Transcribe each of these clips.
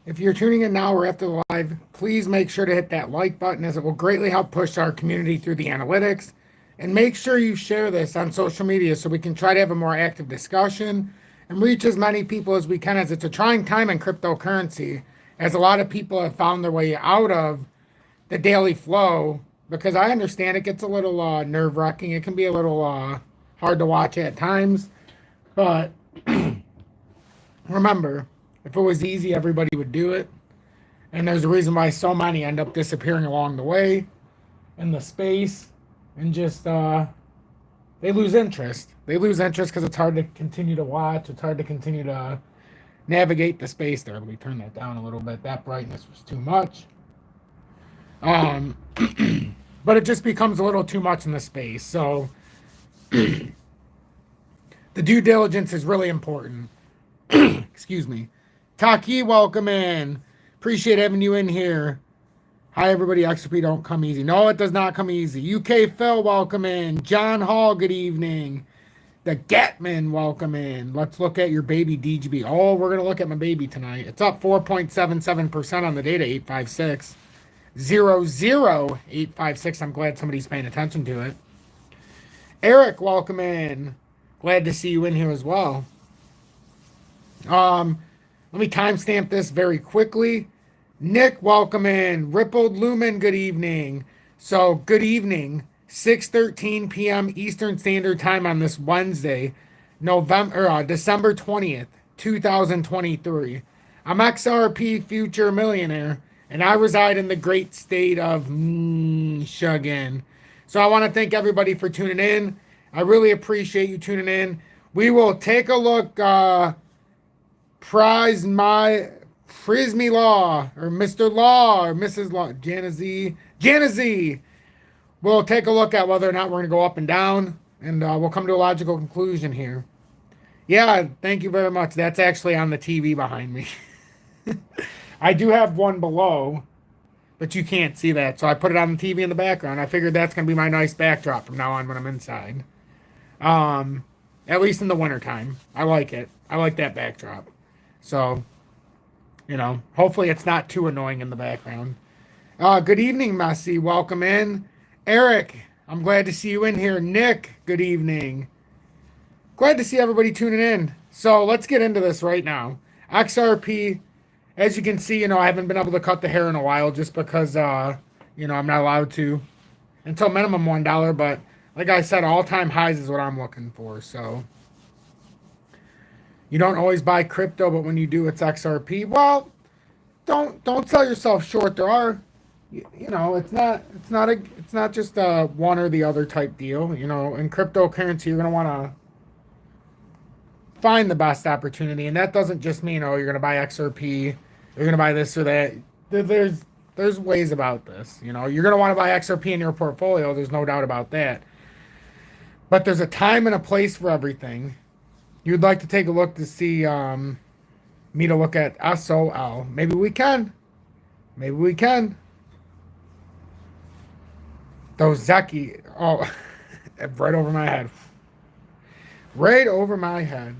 If you're tuning in now or after the live, please make sure to hit that like button as it will greatly help push our community through the analytics. And make sure you share this on social media so we can try to have a more active discussion and reach as many people as we can, as it's a trying time in cryptocurrency, as a lot of people have found their way out of the daily flow, because I understand it gets a little nerve-wracking. It can be a little hard to watch at times. But remember, if it was easy, everybody would do it. And there's a reason why so many end up disappearing along the way in the space, and just they lose interest. They lose interest because it's hard to continue to watch. It's hard to continue to navigate the space there. Let me turn that down a little bit. That brightness was too much. But it just becomes a little too much in the space. So the due diligence is really important. Excuse me. Taki, welcome in. Appreciate having you in here. Hi, everybody. XRP don't come easy. No, it does not come easy. UK Phil, welcome in. John Hall, good evening. The Gatman, welcome in. Let's look at your baby DGB. Oh, we're going to look at my baby tonight. It's up 4.77% on the data, 856. 00856. I'm glad somebody's paying attention to it. Eric, welcome in. Glad to see you in here as well. Let me timestamp this very quickly. Nick, welcome in. Rippled Lumen, good evening. So, good evening. 6:13 p.m. Eastern Standard Time on this Wednesday, December 20th, 2023. I'm XRP Future Millionaire, and I reside in the great state of Michigan. So I want to thank everybody for tuning in. I really appreciate you tuning in. We will take a look. Prismy Law, or Mr. Law, or Mrs. Law, Janazy. We'll take a look at whether or not we're going to go up and down, and we'll come to a logical conclusion here. Yeah, thank you very much. That's actually on the TV behind me. I do have one below, but you can't see that, so I put it on the TV in the background. I figured that's going to be my nice backdrop from now on when I'm inside. At least in the wintertime. I like it. I like that backdrop. So, hopefully it's not too annoying in the background. Good evening, Messi. Welcome in. Eric, I'm glad to see you in here. Nick, good evening. Glad to see everybody tuning in. So let's get into this right now. XRP, as you can see, I haven't been able to cut the hair in a while just because, I'm not allowed to until minimum $1. But like I said, all-time highs is what I'm looking for. So you don't always buy crypto, but when you do, it's XRP. Well, don't sell yourself short. There are, it's not just a one or the other type deal. In cryptocurrency, you're going to want to find the best opportunity, and that doesn't just mean, you're going to buy XRP, you're going to buy this or that. There's ways about this. You're going to want to buy XRP in your portfolio. There's no doubt about that. But there's a time and a place for everything. You'd like to take a look to see me to look at SOL. Maybe we can. Those Zeki. Oh, right over my head. Right over my head.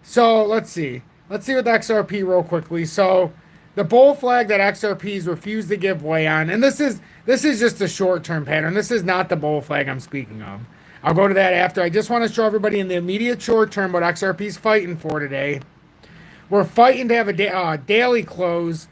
So let's see. Let's see with XRP real quickly. So the Bullflag that XRP's refused to give way on, and this is just a short-term pattern. This is not the Bullflag I'm speaking of. I'll go to that after. I just want to show everybody in the immediate short term what XRP's fighting for today. We're fighting to have a daily close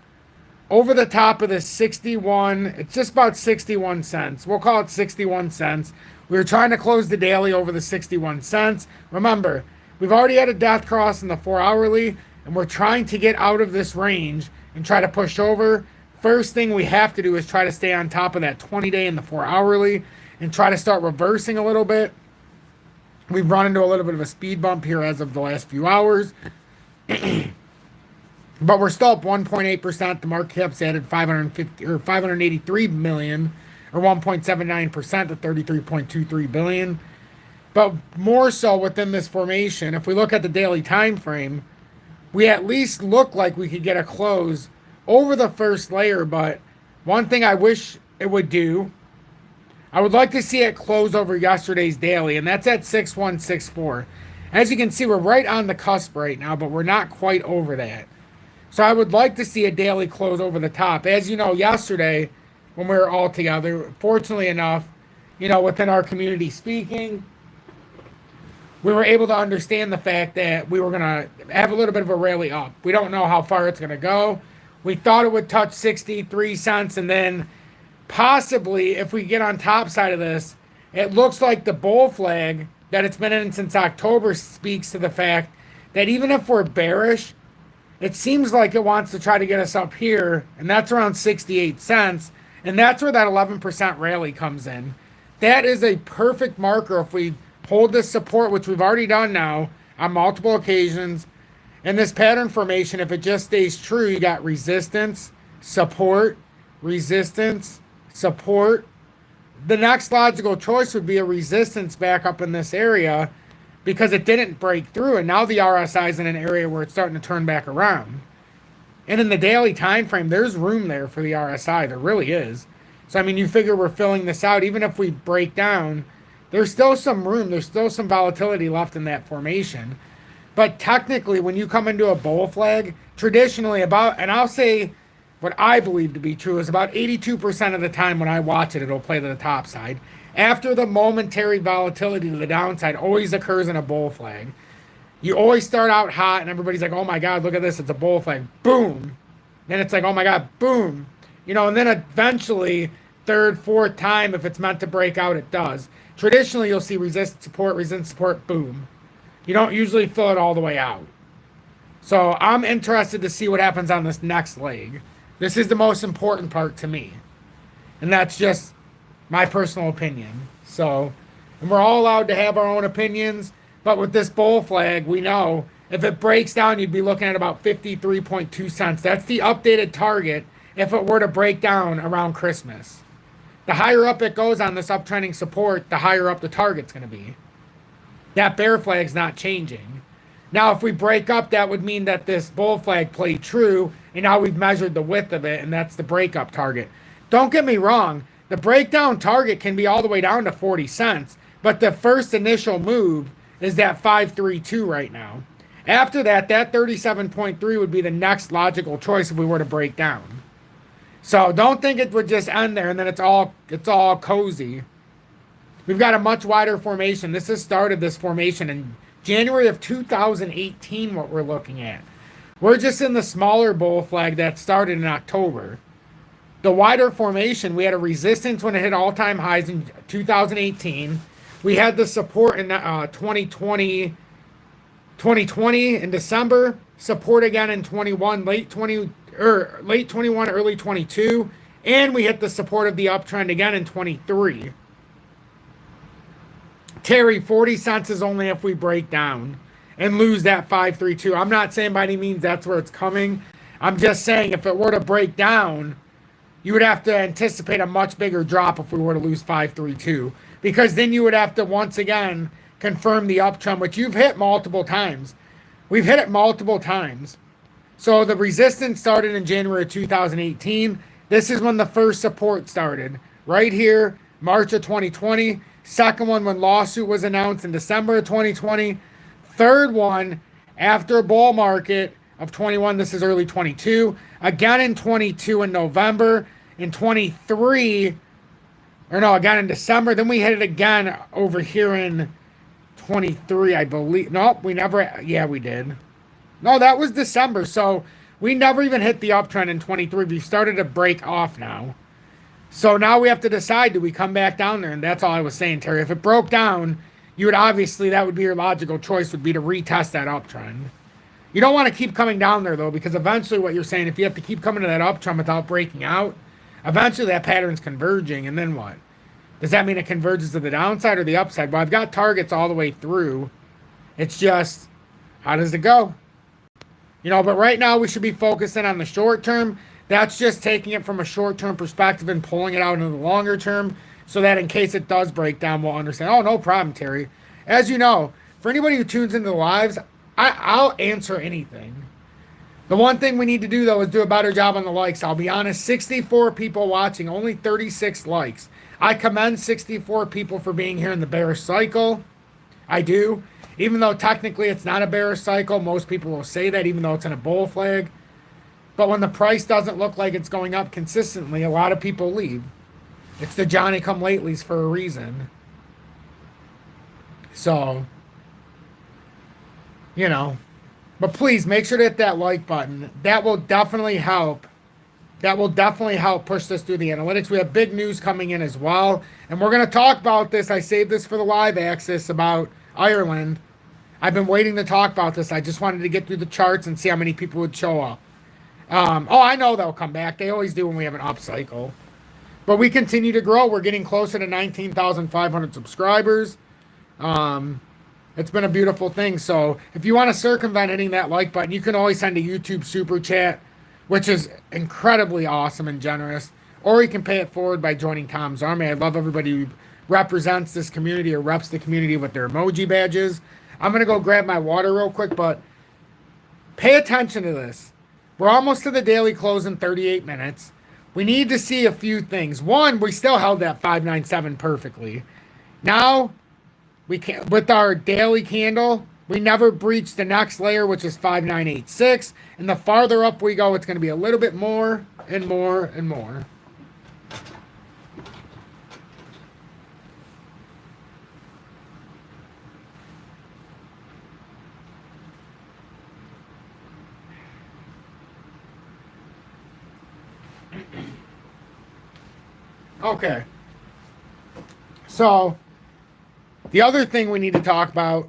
over the top of the 61. It's just about 61 cents. We'll call it 61 cents. We were trying to close the daily over the 61 cents. Remember, we've already had a death cross in the 4-hourly, and we're trying to get out of this range and try to push over. First thing we have to do is try to stay on top of that 20-day and the 4-hourly and try to start reversing a little bit. We've run into a little bit of a speed bump here as of the last few hours. But we're still up 1.8%. The market cap's added 583 million, or 1.79% to 33.23 billion. But more so within this formation, if we look at the daily time frame, we at least look like we could get a close over the first layer. But one thing I wish it would do, I would like to see it close over yesterday's daily, and that's at 6164. As you can see, we're right on the cusp right now, but we're not quite over that. So I would like to see a daily close over the top. As you know, yesterday when we were all together, fortunately enough, within our community speaking, we were able to understand the fact that we were going to have a little bit of a rally up. We don't know how far it's going to go. We thought it would touch 63 cents, and then possibly, if we get on top side of this, it looks like the bull flag that it's been in since October speaks to the fact that even if we're bearish, it seems like it wants to try to get us up here, and that's around 68 cents, and that's where that 11% rally comes in. That is a perfect marker if we hold this support, which we've already done now on multiple occasions. And this pattern formation, if it just stays true, you got resistance, support, resistance, support. The next logical choice would be a resistance back up in this area because it didn't break through. And now the RSI is in an area where it's starting to turn back around. And in the daily time frame, there's room there for the RSI. There really is. So, I mean, you figure we're filling this out. Even if we break down, there's still some room. There's still some volatility left in that formation. But technically, when you come into a bull flag, traditionally and I'll say what I believe to be true, is about 82% of the time when I watch it, it'll play to the top side. After the momentary volatility to the downside always occurs in a bull flag. You always start out hot and everybody's like, oh my God, look at this, it's a bull flag. Boom. Then it's like, oh my God, boom. And then eventually, third, fourth time, if it's meant to break out, it does. Traditionally, you'll see resistance, support, boom. You don't usually fill it all the way out. So I'm interested to see what happens on this next leg. This is the most important part to me. And that's just my personal opinion. So, and we're all allowed to have our own opinions. But with this bull flag, we know if it breaks down, you'd be looking at about 53.2 cents. That's the updated target if it were to break down around Christmas. The higher up it goes on this uptrending support, the higher up the target's going to be. That bear flag's not changing. Now, if we break up, that would mean that this bull flag played true, and now we've measured the width of it, and that's the breakup target. Don't get me wrong, the breakdown target can be all the way down to 40 cents, but the first initial move is that 532 right now. After that, that 37.3 would be the next logical choice if we were to break down. So don't think it would just end there and then it's all cozy. We've got a much wider formation. This has started this formation in January of 2018, what we're looking at. We're just in the smaller bull flag that started in October. The wider formation, we had a resistance when it hit all-time highs in 2018. We had the support in 2020 in December, support again in 21, late 21, early 22, and we hit the support of the uptrend again in 23. Terry, 40 cents is only if we break down and lose that 532. I'm not saying by any means that's where it's coming. I'm just saying if it were to break down, you would have to anticipate a much bigger drop if we were to lose 532, because then you would have to once again confirm the uptrend, which you've hit multiple times. We've hit it multiple times. So the resistance started in January of 2018. This is when the first support started. Right here, March of 2020. Second one when lawsuit was announced in December of 2020. Third one after a bull market of 21. This is early 22. Again in 22 in November. In 23, again in December. Then we hit it again over here in 23, I believe. Nope, we never. Yeah, we did. No, that was December. So we never even hit the uptrend in 23. We started to break off now. So now we have to decide, do we come back down there? And that's all I was saying, Terry. If it broke down, you would obviously, that would be your logical choice, would be to retest that uptrend. You don't want to keep coming down there, though, because eventually what you're saying, if you have to keep coming to that uptrend without breaking out, eventually that pattern's converging, and then what? Does that mean it converges to the downside or the upside? Well, I've got targets all the way through. It's just, how does it go? But right now we should be focusing on the short term. That's just taking it from a short-term perspective and pulling it out into the longer term so that in case it does break down, we'll understand. Oh, no problem, Terry. As you know, for anybody who tunes into the lives, I'll answer anything. The one thing we need to do, though, is do a better job on the likes. I'll be honest, 64 people watching, only 36 likes. I commend 64 people for being here in the bearish cycle. I do. Even though technically it's not a bearish cycle, most people will say that, even though it's in a bull flag. But when the price doesn't look like it's going up consistently, a lot of people leave. It's the Johnny come latelys for a reason. So, you know, but please make sure to hit that like button. That will definitely help. That will definitely help push this through the analytics. We have big news coming in as well. And we're going to talk about this. I saved this for the live access about Ireland. I've been waiting to talk about this. I just wanted to get through the charts and see how many people would show up. I know they'll come back. They always do when we have an up cycle. But we continue to grow. We're getting closer to 19,500 subscribers. It's been a beautiful thing. So if you want to circumvent hitting that like button, you can always send a YouTube super chat, which is incredibly awesome and generous. Or you can pay it forward by joining Tom's Army. I love everybody who represents this community or reps the community with their emoji badges. I'm going to go grab my water real quick, but pay attention to this. We're almost to the daily close in 38 minutes. We need to see a few things. One, we still held that 597 perfectly. Now, we can with our daily candle, we never breached the next layer, which is 5986. And the farther up we go, it's going to be a little bit more and more and more. Okay. So, the other thing we need to talk about,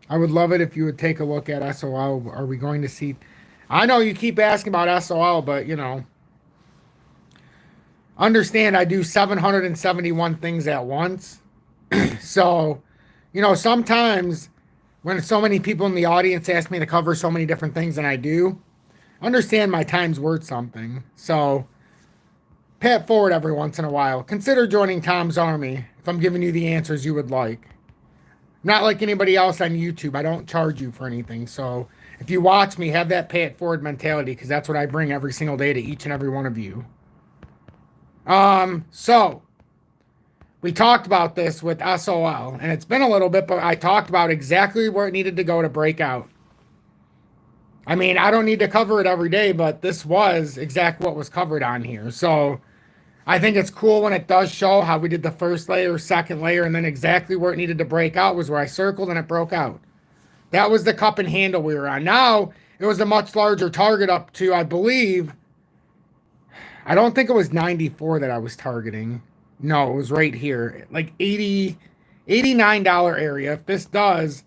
I would love it if you would take a look at SOL. Are we going to see... I know you keep asking about SOL, but, you know, understand I do 771 things at once. So, you know, sometimes when so many people in the audience ask me to cover so many different things than I do, understand my time's worth something. So... pay it forward every once in a while. Consider joining Tom's Army if I'm giving you the answers you would like. Not like anybody else on YouTube. I don't charge you for anything. So if you watch me, have that pay it forward mentality because that's what I bring every single day to each and every one of you. So we talked about this with SOL, and it's been a little bit, but I talked about exactly where it needed to go to break out. I mean, I don't need to cover it every day, but this was exactly what was covered on here. So I think it's cool when it does show how we did the first layer, second layer, and then exactly where it needed to break out was where I circled and it broke out. That was the cup and handle we were on. Now, it was a much larger target up to, I believe, I don't think it was 94 that I was targeting. No, it was right here, like $89 area. If this does...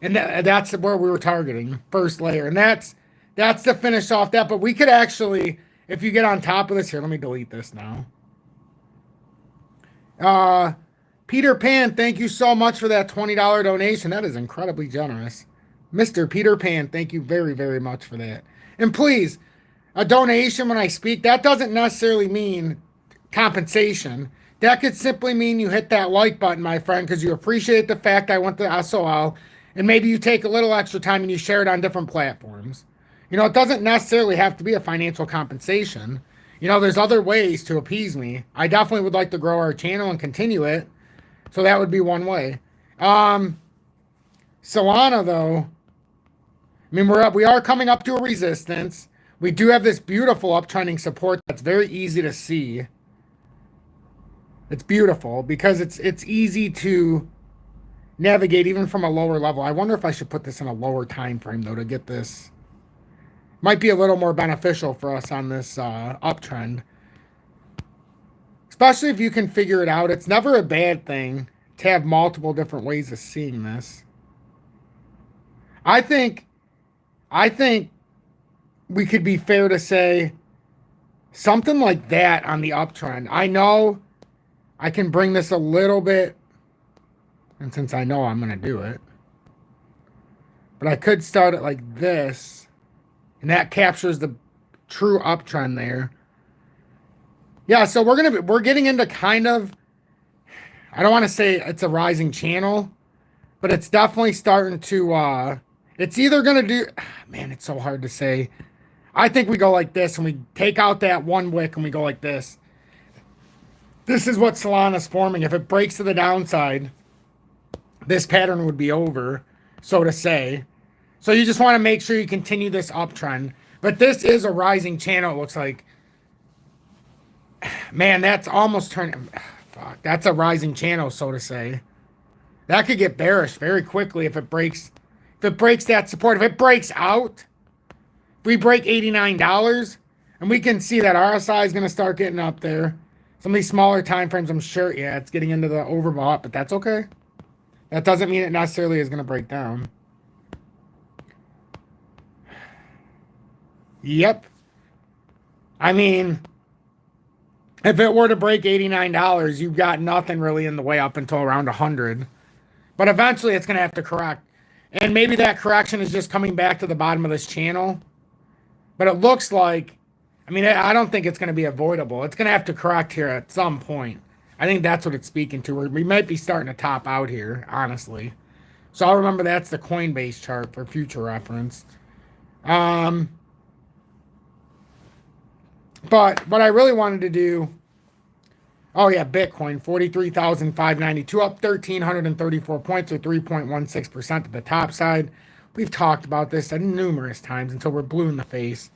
and that's where we were targeting, first layer. And that's to finish off that. But we could actually, if you get on top of this, here, let me delete this now. Peter Pan, thank you so much for that $20 donation. That is incredibly generous. Mr. Peter Pan, thank you very, very much for that. And please, a donation when I speak, that doesn't necessarily mean compensation. That could simply mean you hit that like button, my friend, because you appreciate the fact I went to SOL. And maybe you take a little extra time and you share it on different platforms. You know, it doesn't necessarily have to be a financial compensation. You know, there's other ways to appease me. I definitely would like to grow our channel and continue it. So that would be one way. Solana, though, I mean, we are coming up to a resistance. We do have this beautiful uptrending support that's very easy to see. It's beautiful because it's easy to navigate even from a lower level. I wonder if I should put this in a lower time frame though to get this. Might be a little more beneficial for us on this uptrend. Especially if you can figure it out. It's never a bad thing to have multiple different ways of seeing this. I think we could be fair to say something like that on the uptrend. I know I can bring this a little bit. And since I know I'm going to do it. But I could start it like this. And that captures the true uptrend there. Yeah, so we're getting into kind of, I don't want to say it's a rising channel, but it's definitely starting to, it's either going to do, man, it's so hard to say. I think we go like this and we take out that one wick and we go like this. This is what Solana's forming. If it breaks to the downside, this pattern would be over, so to say. So you just want to make sure you continue this uptrend. But this is a rising channel, it looks like. Man, that's almost turning... Fuck, that's a rising channel, so to say. That could get bearish very quickly if it breaks... If it breaks that support. If it breaks out, if we break $89, and we can see that RSI is going to start getting up there. Some of these smaller time frames, I'm sure, yeah, it's getting into the overbought, but that's okay. That doesn't mean it necessarily is going to break down. Yep. I mean, if it were to break $89, you've got nothing really in the way up until around 100. But eventually it's going to have to correct. And maybe that correction is just coming back to the bottom of this channel. But it looks like, I mean, I don't think it's going to be avoidable. It's going to have to correct here at some point. I think that's what it's speaking to. We might be starting to top out here, honestly. So I'll remember that's the Coinbase chart for future reference. But what I really wanted to do, oh yeah, Bitcoin, 43,592, up 1,334 points or 3.16% at the top side. We've talked about this numerous times until we're blue in the face.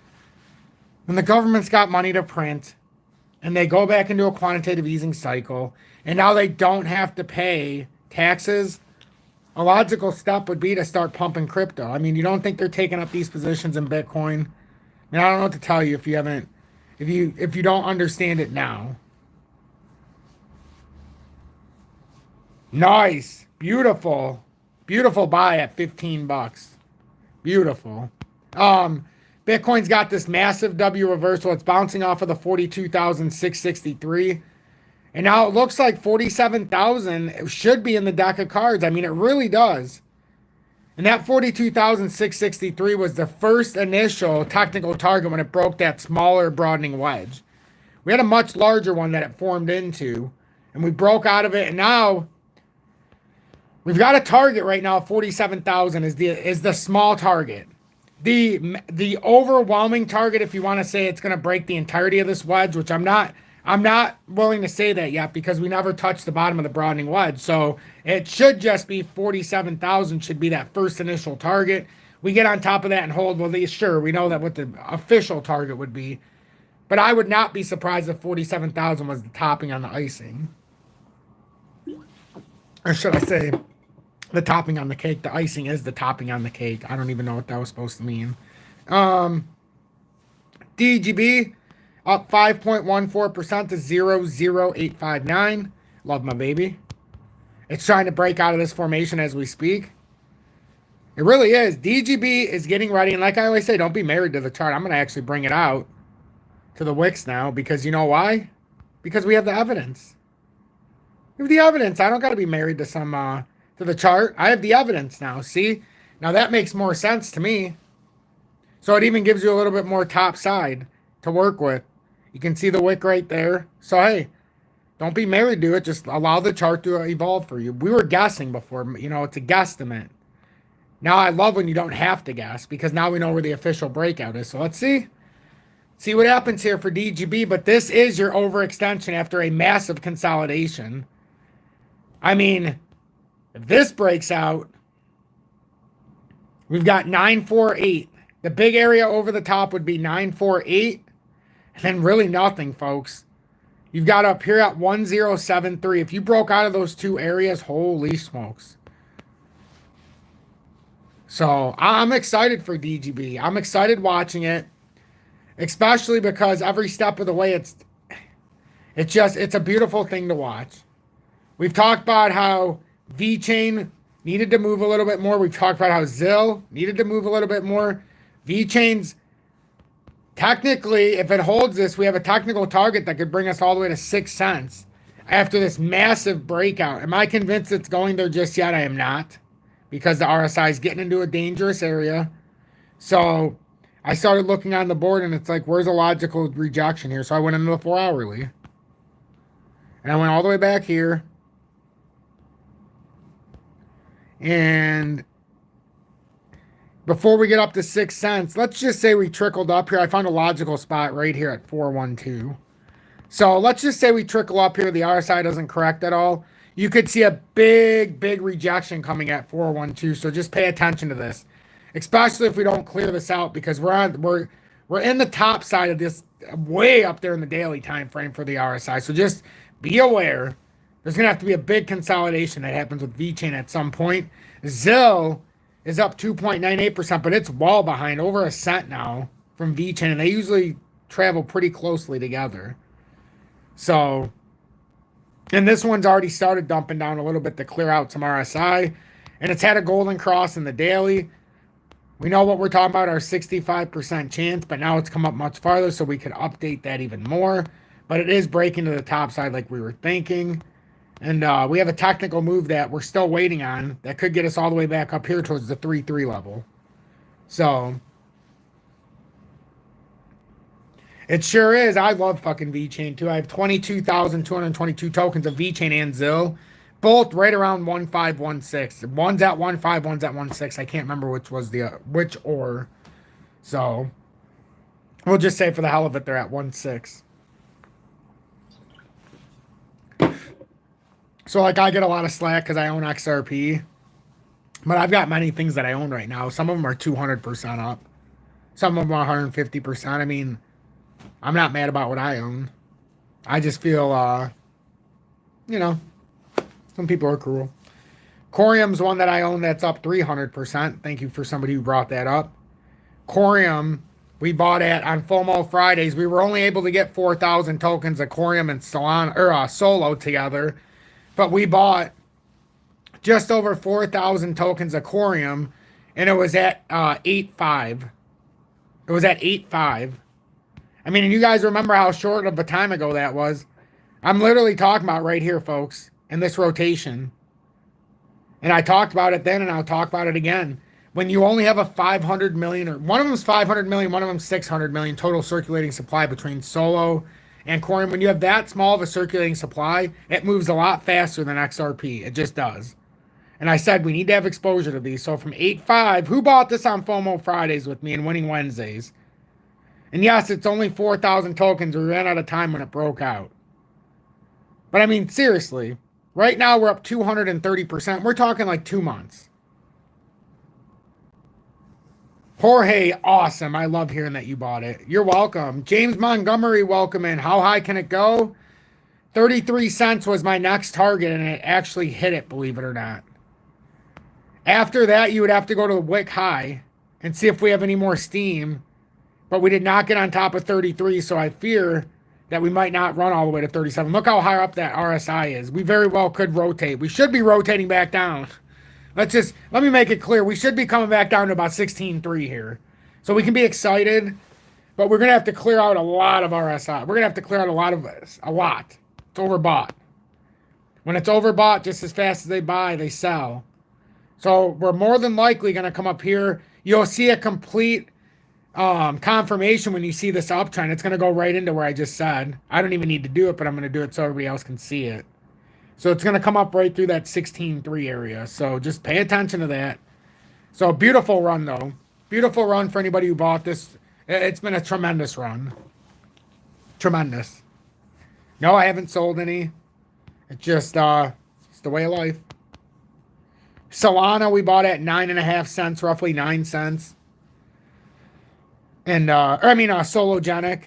When the government's got money to print and they go back into a quantitative easing cycle and now they don't have to pay taxes, a logical step would be to start pumping crypto. I mean, you don't think they're taking up these positions in Bitcoin? I mean, I don't know what to tell you if you haven't, if you don't understand it now. Nice. Beautiful. Beautiful buy at 15 bucks. Beautiful. Bitcoin's got this massive W reversal. It's bouncing off of the 42,663. And now it looks like 47,000 should be in the deck of cards. I mean, it really does. And that 42,663 was the first initial technical target when it broke that smaller broadening wedge. We had a much larger one that it formed into. And we broke out of it. And now we've got a target right now. 47,000 is the small target. The overwhelming target, if you want to say it's going to break the entirety of this wedge, which I'm not willing to say that yet because we never touched the bottom of the broadening wedge. So it should just be 47,000 should be that first initial target. We get on top of that and hold. Well, sure, we know that what the official target would be. But I would not be surprised if 47,000 was the topping on the icing. Or should I say the topping on the cake? The icing is the topping on the cake. I don't even know what that was supposed to mean. DGB up 5.14% to 00859. Love my baby. It's trying to break out of this formation as we speak. It really is. DGB is getting ready. And like I always say, don't be married to the chart. I'm going to actually bring it out to the wicks now because you know why? Because we have the evidence. We have the evidence. I don't got to be married to some... to the chart. I have the evidence now. See? Now that makes more sense to me. So it even gives you a little bit more top side to work with. You can see the wick right there. So hey, don't be married to it. Just allow the chart to evolve for you. We were guessing before. You know, it's a guesstimate. Now I love when you don't have to guess because now we know where the official breakout is. So let's see. See what happens here for DGB. But this is your overextension after a massive consolidation. I mean... if this breaks out, we've got 948. The big area over the top would be 948. And then really nothing, folks. You've got up here at 1073. If you broke out of those two areas, holy smokes. So I'm excited for DGB. I'm excited watching it. Especially because every step of the way, it's a beautiful thing to watch. We've talked about how Vechain needed to move a little bit more. We've talked about how ZIL needed to move a little bit more. Vechain's technically, if it holds this, we have a technical target that could bring us all the way to 6 cents after this massive breakout. Am I convinced it's going there just yet? I am not, because the RSI is getting into a dangerous area. So I started looking on the board and it's like, where's a logical rejection here? So I went into the 4-hourly and I went all the way back here. And before we get up to 6 cents, let's just say we trickled up here. I found a logical spot right here at 412. So let's just say we trickle up here. The RSI doesn't correct at all. You could see a big rejection coming at 412. So just pay attention to this, especially if we don't clear this out because we're We're in the top side of this, way up there in the daily time frame for the RSI. So just be aware. There's going to have to be a big consolidation that happens with Vechain at some point. ZIL is up 2.98%, but it's well behind, over a cent now from Vechain, and they usually travel pretty closely together. So, and this one's already started dumping down a little bit to clear out some RSI, and it's had a golden cross in the daily. We know what we're talking about, our 65% chance, but now it's come up much farther, so we could update that even more. But it is breaking to the top side like we were thinking. And we have a technical move that we're still waiting on that could get us all the way back up here towards the 3-3 level. So it sure is. I love fucking Vechain too. I have 22,222 tokens of Vechain and ZIL, both right around 1516. One's at 15, one's at 16. I can't remember which was the which or. So we'll just say for the hell of it, they're at 16. So, like, I get a lot of slack because I own XRP. But I've got many things that I own right now. Some of them are 200% up. Some of them are 150%. I mean, I'm not mad about what I own. I just feel, you know, some people are cruel. Corium's one that I own that's up 300%. Thank you for somebody who brought that up. Corium, we bought at on FOMO Fridays. We were only able to get 4,000 tokens of Corium and Solana, or Solo together. But we bought just over 4,000 tokens of Corium, and it was at 8.5. It was at 8.5. I mean, and you guys remember how short of a time ago that was. I'm literally talking about right here, folks, in this rotation. And I talked about it then, and I'll talk about it again. When you only have a 500 million, or one of them's 500 million, one of them's 600 million total circulating supply between Solo and Corium, when you have that small of a circulating supply, it moves a lot faster than XRP. It just does. And I said we need to have exposure to these. So from 8.5, who bought this on FOMO Fridays with me and Winning Wednesdays? And yes, it's only 4,000 tokens. We ran out of time when it broke out. But I mean, seriously, right now we're up 230%. We're talking like 2 months. Jorge, awesome. I love hearing that you bought it. You're welcome. James Montgomery, welcome in. How high can it go? 33 cents was my next target, and it actually hit it, believe it or not. After that, you would have to go to the wick high and see if we have any more steam. But we did not get on top of 33, so I fear that we might not run all the way to 37. Look how high up that RSI is. We very well could rotate. We should be rotating back down. Let me make it clear. We should be coming back down to about 16.3 here. So we can be excited, but we're going to have to clear out a lot of RSI. We're going to have to clear out a lot. It's overbought. When it's overbought, just as fast as they buy, they sell. So we're more than likely going to come up here. You'll see a complete confirmation when you see this uptrend. It's going to go right into where I just said. I don't even need to do it, but I'm going to do it so everybody else can see it. So it's going to come up right through that 16.3 area. So just pay attention to that. So beautiful run, though. Beautiful run for anybody who bought this. It's been a tremendous run. Tremendous. No, I haven't sold any. It's just it's the way of life. Solana, we bought at 9.5 cents, roughly 9 cents. And, Sologenic.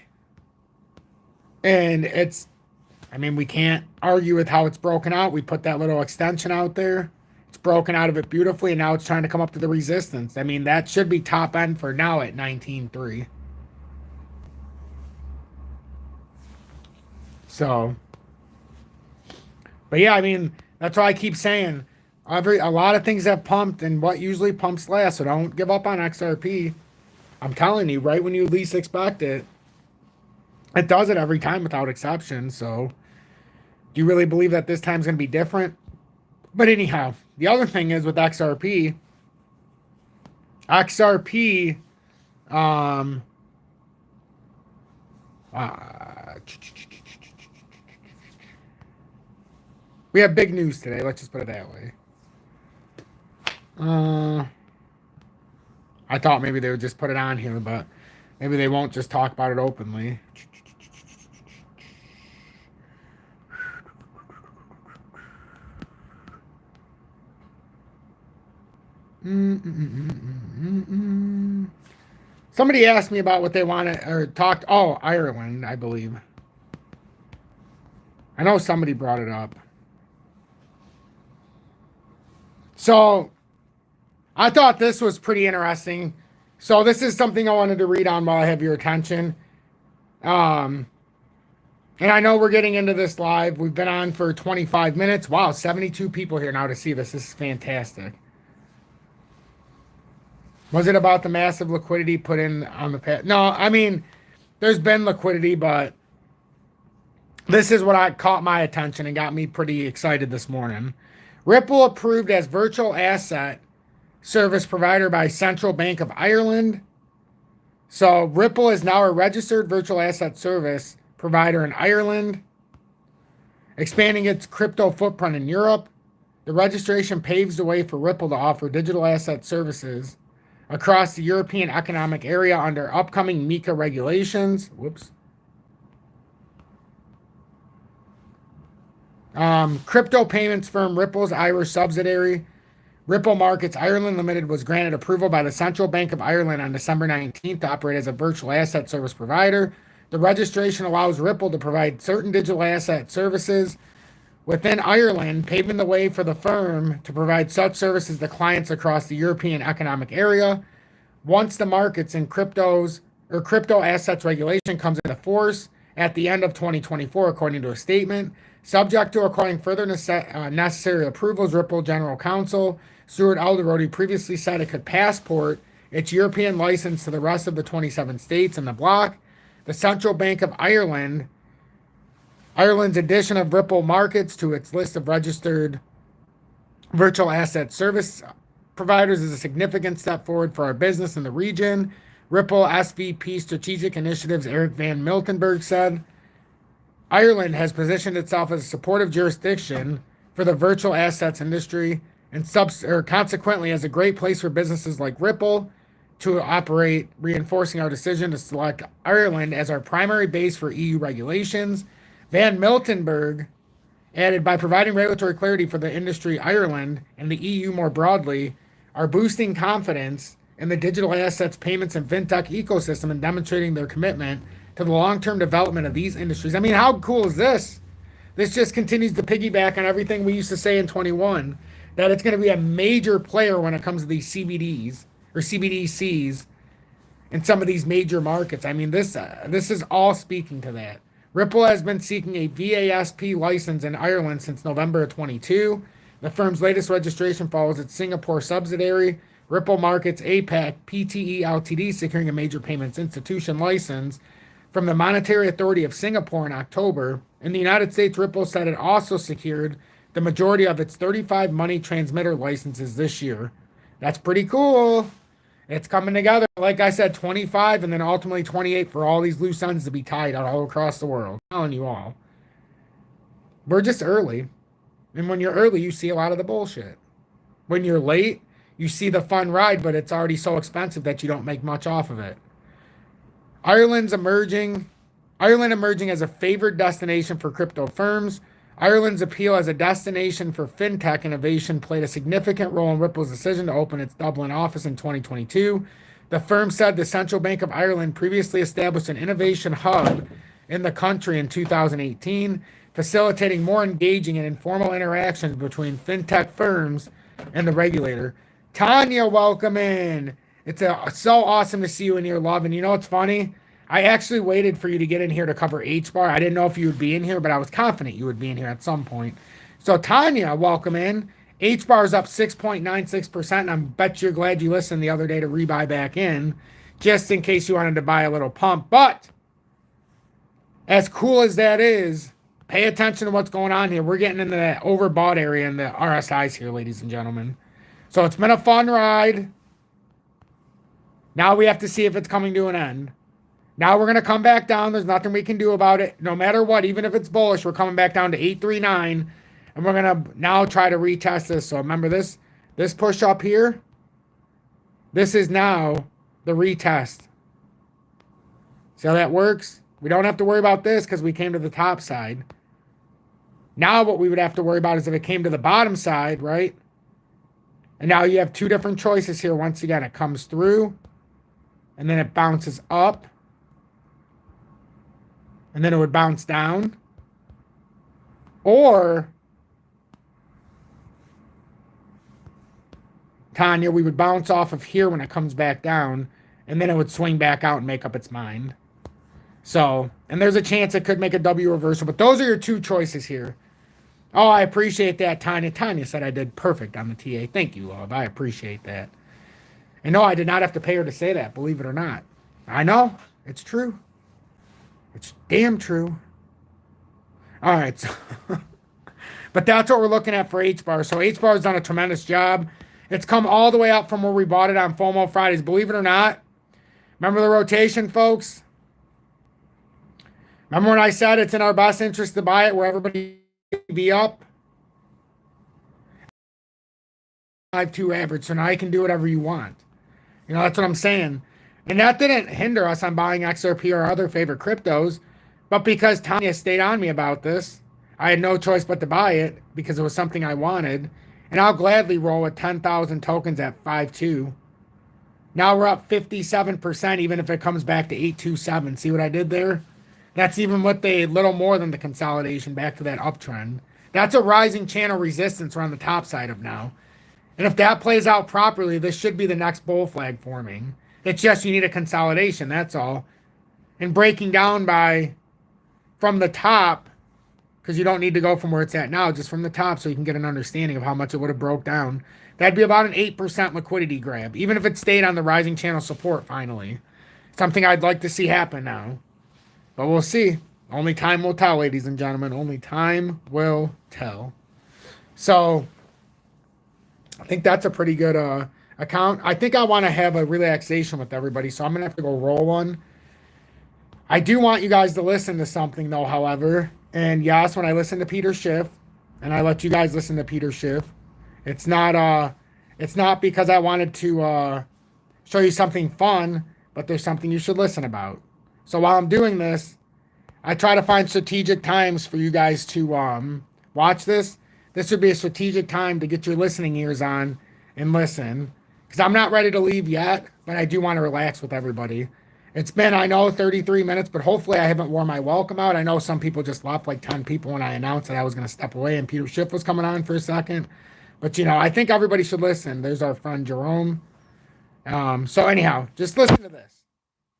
And it's, I mean, we can't argue with how it's broken out. We put that little extension out there. It's broken out of it beautifully, and now it's trying to come up to the resistance. I mean, that should be top end for now at 19.3. So, but yeah, I mean, that's why I keep saying a lot of things have pumped, and what usually pumps last, so don't give up on XRP. I'm telling you, right when you least expect it, it does it every time without exception. So do you really believe that this time's going to be different? But anyhow, the other thing is with XRP, we have big news today. Let's just put it that way. I thought maybe they would just put it on here, but maybe they won't just talk about it openly. Somebody asked me about what they wanted or talked. Oh, Ireland, I believe. I know somebody brought it up. So I thought this was pretty interesting. So this is something I wanted to read on while I have your attention. And I know we're getting into this live. We've been on for 25 minutes. Wow, 72 people here now to see this. This is fantastic. Was it about the massive liquidity put in on the past? No, I mean, there's been liquidity, but this is what caught my attention and got me pretty excited this morning. Ripple approved as virtual asset service provider by Central Bank of Ireland. So Ripple is now a registered virtual asset service provider in Ireland, expanding its crypto footprint in Europe. The registration paves the way for Ripple to offer digital asset services across the European Economic Area under upcoming MiCA regulations. Crypto payments firm Ripple's Irish subsidiary, Ripple Markets Ireland Limited, was granted approval by the Central Bank of Ireland on December 19th to operate as a virtual asset service provider. The registration allows Ripple to provide certain digital asset services within Ireland, paving the way for the firm to provide such services to clients across the European Economic Area. Once the markets and crypto assets regulation comes into force at the end of 2024, according to a statement, subject to acquiring further necessary approvals, Ripple General Counsel Stuart Alderodi previously said it could passport its European license to the rest of the 27 states in the bloc. The Central Bank of Ireland's addition of Ripple Markets to its list of registered virtual asset service providers is a significant step forward for our business in the region. Ripple SVP Strategic Initiatives Eric Van Miltenberg said, Ireland has positioned itself as a supportive jurisdiction for the virtual assets industry and consequently as a great place for businesses like Ripple to operate, reinforcing our decision to select Ireland as our primary base for EU regulations. Van Miltenberg added, by providing regulatory clarity for the industry, Ireland and the EU more broadly are boosting confidence in the digital assets, payments, and fintech ecosystem and demonstrating their commitment to the long-term development of these industries. I mean, how cool is this? This just continues to piggyback on everything we used to say in 21, that it's going to be a major player when it comes to these CBDs or CBDCs in some of these major markets. I mean, this is all speaking to that. Ripple has been seeking a VASP license in Ireland since November of 22. The firm's latest registration follows its Singapore subsidiary, Ripple Markets APAC PTE Ltd, securing a major payments institution license from the Monetary Authority of Singapore in October. In the United States, Ripple said it also secured the majority of its 35 money transmitter licenses this year. That's pretty cool. It's coming together. Like I said, 25 and then ultimately 28 for all these loose ends to be tied out all across the world. I'm telling you all. We're just early. And when you're early, you see a lot of the bullshit. When you're late, you see the fun ride, but it's already so expensive that you don't make much off of it. Ireland emerging as a favored destination for crypto firms. Ireland's appeal as a destination for fintech innovation played a significant role in Ripple's decision to open its Dublin office in 2022. The firm said the Central Bank of Ireland previously established an innovation hub in the country in 2018, facilitating more engaging and informal interactions between fintech firms and the regulator. Tanya, welcome in. It's so awesome to see you in here, love. And you know what's funny? I actually waited for you to get in here to cover HBAR. I didn't know if you would be in here, but I was confident you would be in here at some point. So Tanya, welcome in. HBAR is up 6.96%, and I bet you're glad you listened the other day to rebuy back in, just in case you wanted to buy a little pump. But as cool as that is, pay attention to what's going on here. We're getting into that overbought area in the RSIs here, ladies and gentlemen. So it's been a fun ride. Now we have to see if it's coming to an end. Now we're going to come back down. There's nothing we can do about it. No matter what, even if it's bullish, we're coming back down to 839. And we're going to now try to retest this. So remember this push up here. This is now the retest. See how that works? We don't have to worry about this because we came to the top side. Now what we would have to worry about is if it came to the bottom side, right? And now you have two different choices here. Once again, it comes through. and then it bounces up, and then it would bounce down. Or, Tanya, we would bounce off of here when it comes back down, and then it would swing back out and make up its mind. So, and there's a chance it could make a W reversal, but those are your two choices here. Oh, I appreciate that, Tanya. Tanya said I did perfect on the TA. Thank you, love. I appreciate that. And no, I did not have to pay her to say that, believe it or not. I know. It's true. It's damn true. All right. So but that's what we're looking at for HBAR. So HBAR has done a tremendous job. It's come all the way up from where we bought it on FOMO Fridays. Believe it or not. Remember the rotation, folks? Remember when I said it's in our best interest to buy it where everybody be up? 5.2 average. So now you can do whatever you want. You know, that's what I'm saying. And that didn't hinder us on buying XRP or other favorite cryptos. But because Tanya stayed on me about this, I had no choice but to buy it because it was something I wanted. And I'll gladly roll with 10,000 tokens at 5.2. Now we're up 57%, even if it comes back to 827. See what I did there? That's even with a little more than the consolidation back to that uptrend. That's a rising channel resistance we're on the top side of now. And if that plays out properly, this should be the next bull flag forming. It's just you need a consolidation, that's all. And breaking down from the top, because you don't need to go from where it's at now, just from the top so you can get an understanding of how much it would have broke down. That'd be about an 8% liquidity grab, even if it stayed on the rising channel support finally. Something I'd like to see happen now. But we'll see. Only time will tell, ladies and gentlemen. Only time will tell. So, I think that's a pretty good account. I think I want to have a relaxation with everybody, so I'm going to have to go roll one. I do want you guys to listen to something, though, however. And yes, when I listen to Peter Schiff, and I let you guys listen to Peter Schiff, it's not because I wanted to show you something fun, but there's something you should listen about. So while I'm doing this, I try to find strategic times for you guys to watch this. This would be a strategic time to get your listening ears on and listen. Because I'm not ready to leave yet, but I do want to relax with everybody. It's been, I know, 33 minutes, but hopefully I haven't worn my welcome out. I know some people just left, like 10 people, when I announced that I was going to step away and Peter Schiff was coming on for a second. But, you know, I think everybody should listen. There's our friend Jerome. So anyhow, just listen to this.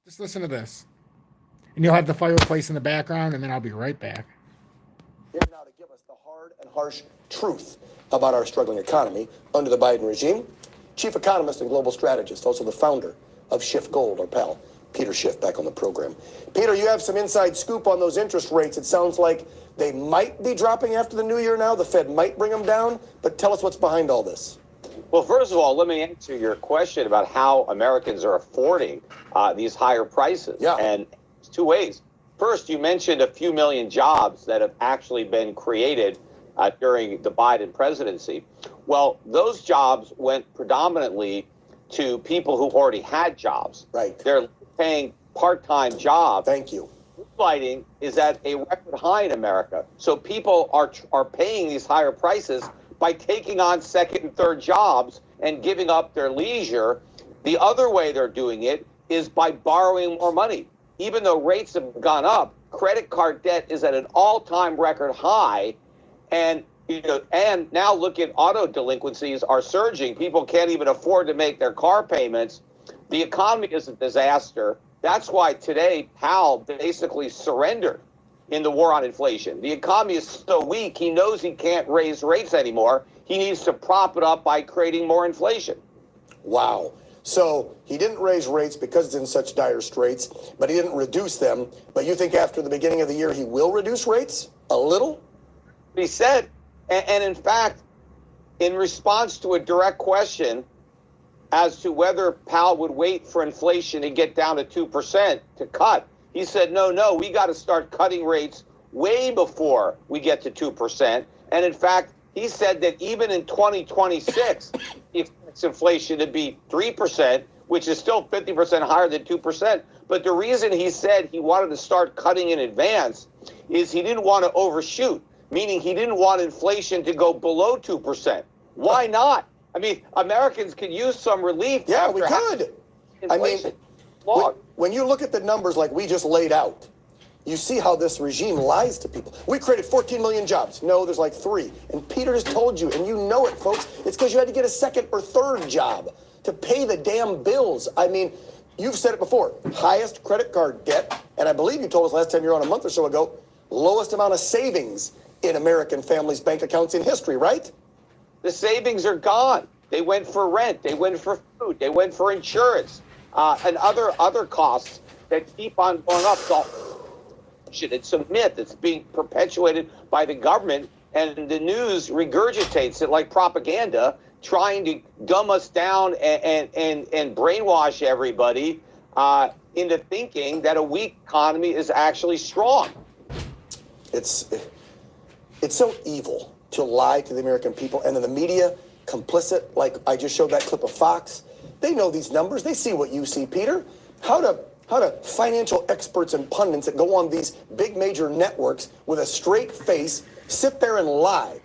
Just listen to this. And you'll have the fireplace in the background, and then I'll be right back. Here now to give us the hard and harsh truth about our struggling economy under the Biden regime, chief economist and global strategist, also the founder of Schiff Gold, our pal, Peter Schiff, back on the program. Peter, you have some inside scoop on those interest rates. It sounds like they might be dropping after the new year now. The Fed might bring them down, but tell us what's behind all this. Well, first of all, let me answer your question about how Americans are affording these higher prices. Yeah. And it's two ways. First, you mentioned a few million jobs that have actually been created during the Biden presidency. Well, those jobs went predominantly to people who already had jobs. Right. They're paying part-time jobs. Thank you. Moonlighting is at a record high in America. So people are paying these higher prices by taking on second and third jobs and giving up their leisure. The other way they're doing it is by borrowing more money. Even though rates have gone up, credit card debt is at an all-time record high. And and now look at auto delinquencies are surging. People can't even afford to make their car payments. The economy is a disaster. That's why today Powell basically surrendered in the war on inflation. The economy is so weak, he knows he can't raise rates anymore. He needs to prop it up by creating more inflation. Wow. So he didn't raise rates because it's in such dire straits, but he didn't reduce them. But you think after the beginning of the year he will reduce rates a little? He said, and in fact, in response to a direct question as to whether Powell would wait for inflation to get down to 2% to cut, he said, no, we got to start cutting rates way before we get to 2%. And in fact, he said that even in 2026, if inflation to be 3%, which is still 50% higher than 2%. But the reason he said he wanted to start cutting in advance is he didn't want to overshoot, meaning he didn't want inflation to go below 2%. Why not? I mean, Americans could use some relief. Yeah, we could. I mean, flawed. When you look at the numbers like we just laid out, you see how this regime lies to people. We created 14 million jobs. No, there's like 3. And Peter just told you, and you know it, folks. It's because you had to get a second or third job to pay the damn bills. I mean, you've said it before. Highest credit card debt. And I believe you told us last time you were on a month or so ago, lowest amount of savings in American families' bank accounts in history, right? The savings are gone. They went for rent. They went for food. They went for insurance and other costs that keep on going up. So it's a myth. It's being perpetuated by the government, and the news regurgitates it like propaganda, trying to dumb us down and brainwash everybody into thinking that a weak economy is actually strong. It's so evil to lie to the American people, and then the media complicit. Like I just showed that clip of Fox. They know these numbers. They see what you see, Peter. How do financial experts and pundits that go on these big major networks with a straight face sit there and lie?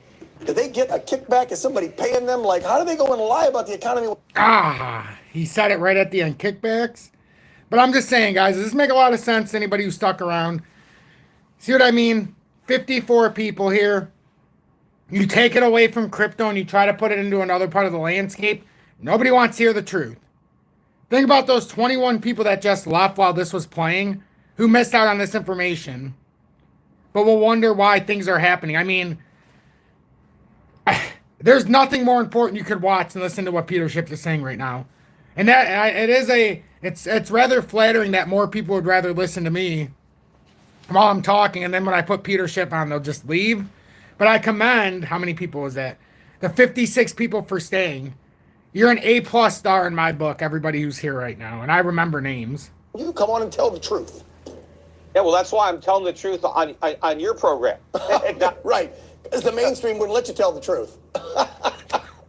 Do they get a kickback? Is somebody paying them? Like, how do they go and lie about the economy? He said it right at the end, kickbacks. But I'm just saying, guys, does this make a lot of sense to anybody who stuck around? See what I mean? 54 people here. You take it away from crypto and you try to put it into another part of the landscape. Nobody wants to hear the truth. Think about those 21 people that just left while this was playing, who missed out on this information, but will wonder why things are happening. I mean, there's nothing more important you could watch than listen to what Peter Schiff is saying right now. And that it's rather flattering that more people would rather listen to me while I'm talking, and then when I put Peter Schiff on, they'll just leave. But I commend, how many people was that? The 56 people for staying. You're an A+ star in my book, everybody who's here right now. And I remember names. You come on and tell the truth. Yeah, well, that's why I'm telling the truth on your program. Right, because the mainstream wouldn't let you tell the truth.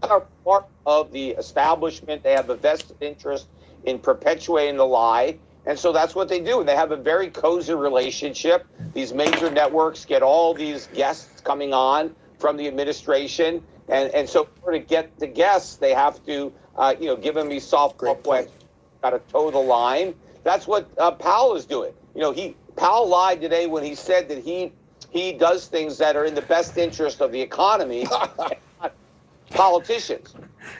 Are part of the establishment. They have a vested interest in perpetuating the lie. And so that's what they do. And they have a very cozy relationship. These major networks get all these guests coming on from the administration. And so in order to get the guests, they have to, give them these soft puppets, got to toe the line. That's what Powell is doing. Powell lied today when he said that he does things that are in the best interest of the economy, not politicians.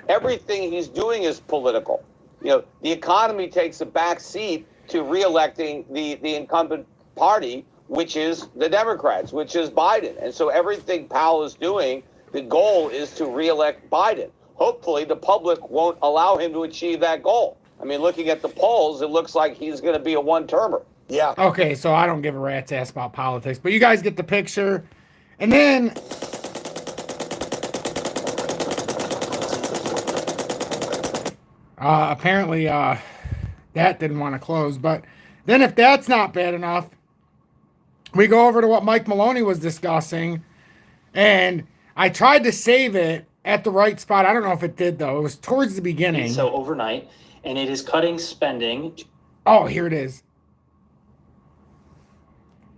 Everything he's doing is political. The economy takes a back seat to reelecting the incumbent party, which is the Democrats, which is Biden. And so everything Powell is doing, the goal is to reelect Biden. Hopefully the public won't allow him to achieve that goal. I mean, looking at the polls, it looks like he's going to be a one-termer. Yeah. Okay, so I don't give a rat's ass about politics, but you guys get the picture. And then apparently that didn't want to close. But then if that's not bad enough, we go over to what Mike Maloney was discussing. And I tried to save it at the right spot. I don't know if it did, though. It was towards the beginning. So overnight, and it is cutting spending. Oh, here it is.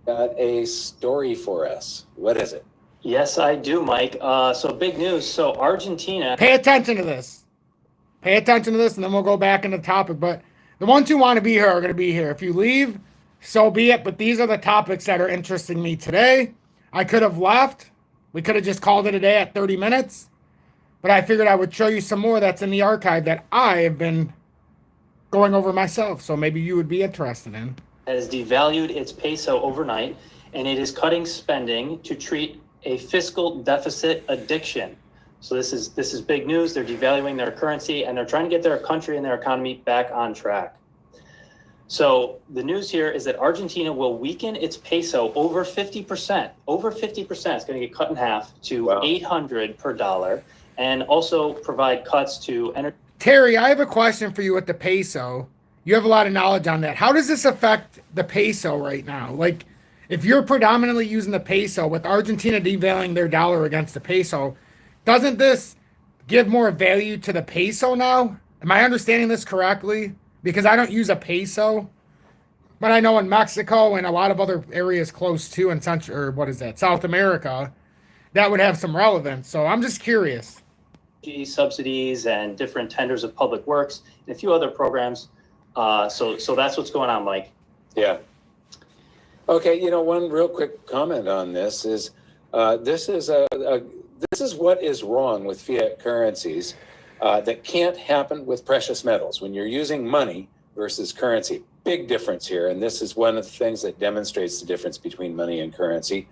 Got a story for us. What is it? Yes, I do, Mike. So big news. So Argentina. Pay attention to this. Pay attention to this, and then we'll go back into the topic. But the ones who want to be here are going to be here. If you leave, so be it. But these are the topics that are interesting me today. I could have left. We could have just called it a day at 30 minutes. But I figured I would show you some more that's in the archive that I have been going over myself. So maybe you would be interested in. Has devalued its peso overnight, and it is cutting spending to treat a fiscal deficit addiction. So this is big news. They're devaluing their currency, and they're trying to get their country and their economy back on track. So the news here is that Argentina will weaken its peso over 50%. Over 50%. It's going to get cut in half to 800 per dollar, and also provide cuts to energy. Terry, I have a question for you with the peso. You have a lot of knowledge on that. How does this affect the peso right now? Like, if you're predominantly using the peso, with Argentina devaluing their dollar against the peso, doesn't this give more value to the peso now? Am I understanding this correctly? Because I don't use a peso, but I know in Mexico and a lot of other areas close to in South America, that would have some relevance. So I'm just curious. Subsidies and different tenders of public works and a few other programs So that's what's going on, Mike. Yeah. Okay, one real quick comment on this is this is what is wrong with fiat currencies that can't happen with precious metals. When you're using money versus currency, big difference here, and this is one of the things that demonstrates the difference between money and currency.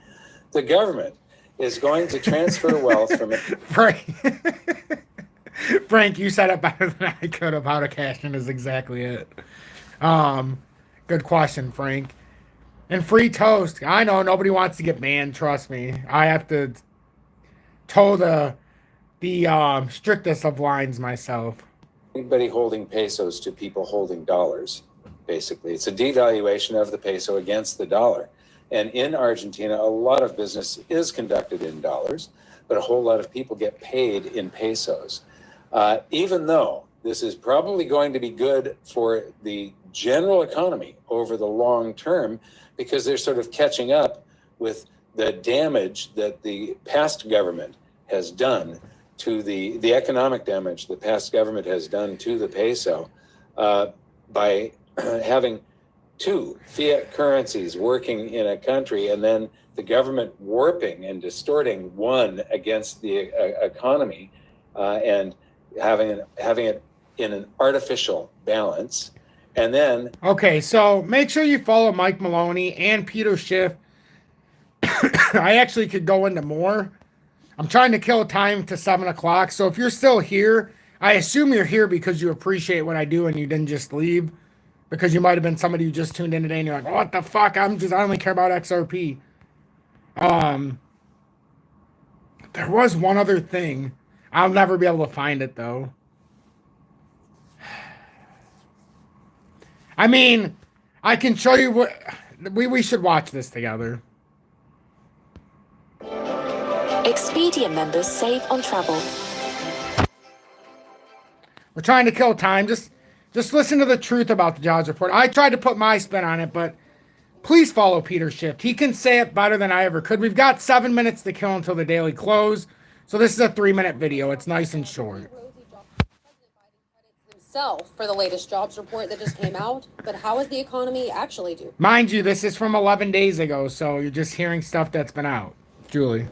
The government is going to transfer wealth from it. Frank, you said it better than I could have. How to cash in is exactly it. Good question, Frank. And free toast. I know nobody wants to get banned. Trust me. I have to toe the strictest of lines myself. Anybody holding pesos to people holding dollars, basically. It's a devaluation of the peso against the dollar. And in Argentina, a lot of business is conducted in dollars, but a whole lot of people get paid in pesos. Even though this is probably going to be good for the general economy over the long term, because they're sort of catching up with the damage that the past government has done to the economic damage the past government has done to the peso by having two fiat currencies working in a country, and then the government warping and distorting one against the economy and having it in an artificial balance. And then okay, so make sure you follow Mike Maloney and Peter Schiff. I actually could go into more. I'm trying to kill time to 7 o'clock. So if you're still here, I assume you're here because you appreciate what I do and you didn't just leave. Because you might have been somebody who just tuned in today and you're like, what the fuck? I only care about XRP. There was one other thing. I'll never be able to find it though. I mean, I can show you what we should watch this together. Expedia members save on travel. We're trying to kill time. Just listen to the truth about the jobs report. I tried to put my spin on it, but please follow Peter Schiff. He can say it better than I ever could. We've got 7 minutes to kill until the daily close. So this is a 3-minute video. It's nice and short. Himself for the latest jobs report that just came out, but how is the economy actually doing? Mind you, this is from 11 days ago, so you're just hearing stuff that's been out. Julie.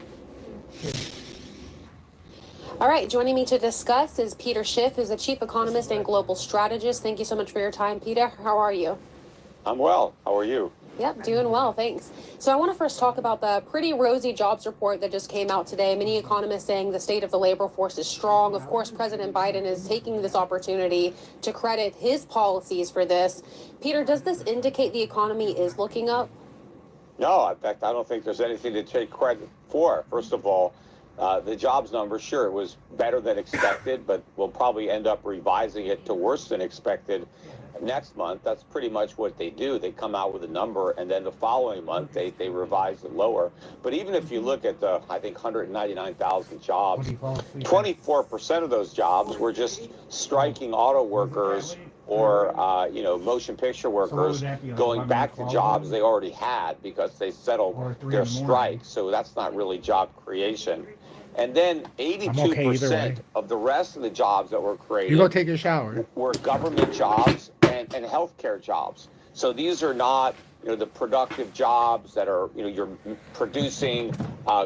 All right, joining me to discuss is Peter Schiff, who's the chief economist and global strategist. Thank you so much for your time, Peter. How are you? I'm well. How are you? Yep, doing well, thanks. So I want to first talk about the pretty rosy jobs report that just came out today. Many economists saying the state of the labor force is strong. Of course, President Biden is taking this opportunity to credit his policies for this. Peter, does this indicate the economy is looking up? No, in fact, I don't think there's anything to take credit for. First of all, the jobs number, sure, it was better than expected, but we'll probably end up revising it to worse than expected next month. That's pretty much what they do. They come out with a number, and then the following month, they revise it lower. But even if you look at the, I think, 199,000 jobs, 24% of those jobs were just striking auto workers or, motion picture workers going back to jobs they already had because they settled their strike. So that's not really job creation. And then 82% of the rest of the jobs that were created, you go take a shower, were government jobs and healthcare jobs. So these are not, the productive jobs that are, you're producing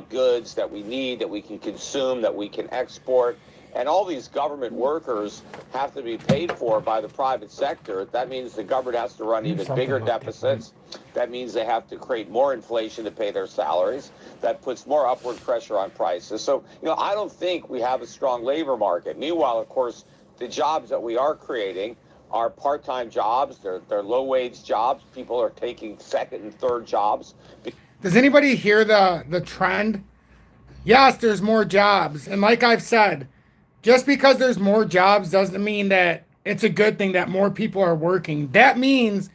goods that we need, that we can consume, that we can export. And all these government workers have to be paid for by the private sector. That means the government has to run even bigger deficits. That means they have to create more inflation to pay their salaries. That puts more upward pressure on prices. So, I don't think we have a strong labor market. Meanwhile, of course, the jobs that we are creating are part-time jobs. They're low-wage jobs. People are taking second and third jobs. Does anybody hear the trend? Yes, there's more jobs. And like I've said, just because there's more jobs doesn't mean that it's a good thing that more people are working. That means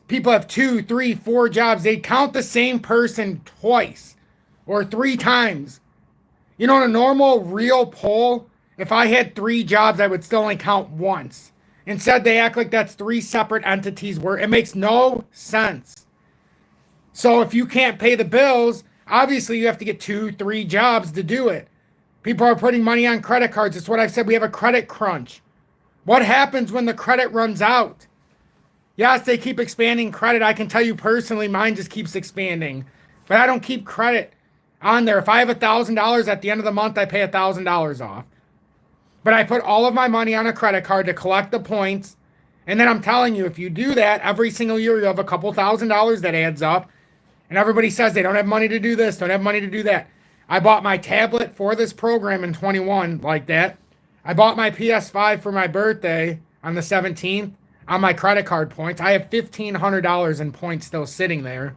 people have 2, 3, 4 jobs. They count the same person twice or 3 times. In a normal real poll, if I had 3 jobs, I would still only count once. Instead, they act like that's 3 separate entities where it makes no sense. So if you can't pay the bills, obviously you have to get 2, 3 jobs to do it. People are putting money on credit cards. It's what I've said. We have a credit crunch. What happens when the credit runs out? Yes, they keep expanding credit. I can tell you personally, mine just keeps expanding. But I don't keep credit on there. If I have $1,000 at the end of the month, I pay $1,000 off. But I put all of my money on a credit card to collect the points. And then I'm telling you, if you do that every single year, you have a couple $1,000s that adds up. And everybody says they don't have money to do this, don't have money to do that. I bought my tablet for this program in 21 like that. I bought my PS5 for my birthday on the 17th on my credit card points. I have $1,500 in points still sitting there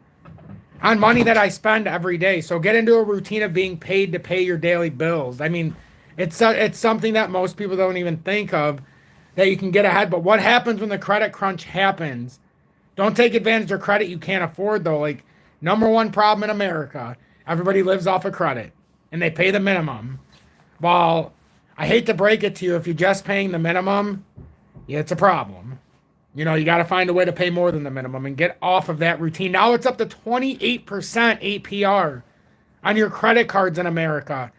on money that I spend every day. So get into a routine of being paid to pay your daily bills. I mean, it's something that most people don't even think of, that you can get ahead. But what happens when the credit crunch happens? Don't take advantage of credit you can't afford, though. Like, number one problem in America, everybody lives off of credit and they pay the minimum. Well, I hate to break it to you, if you're just paying the minimum, yeah, it's a problem. You know, you got to find a way to pay more than the minimum and get off of that routine. Now it's up to 28% APR on your credit cards in America.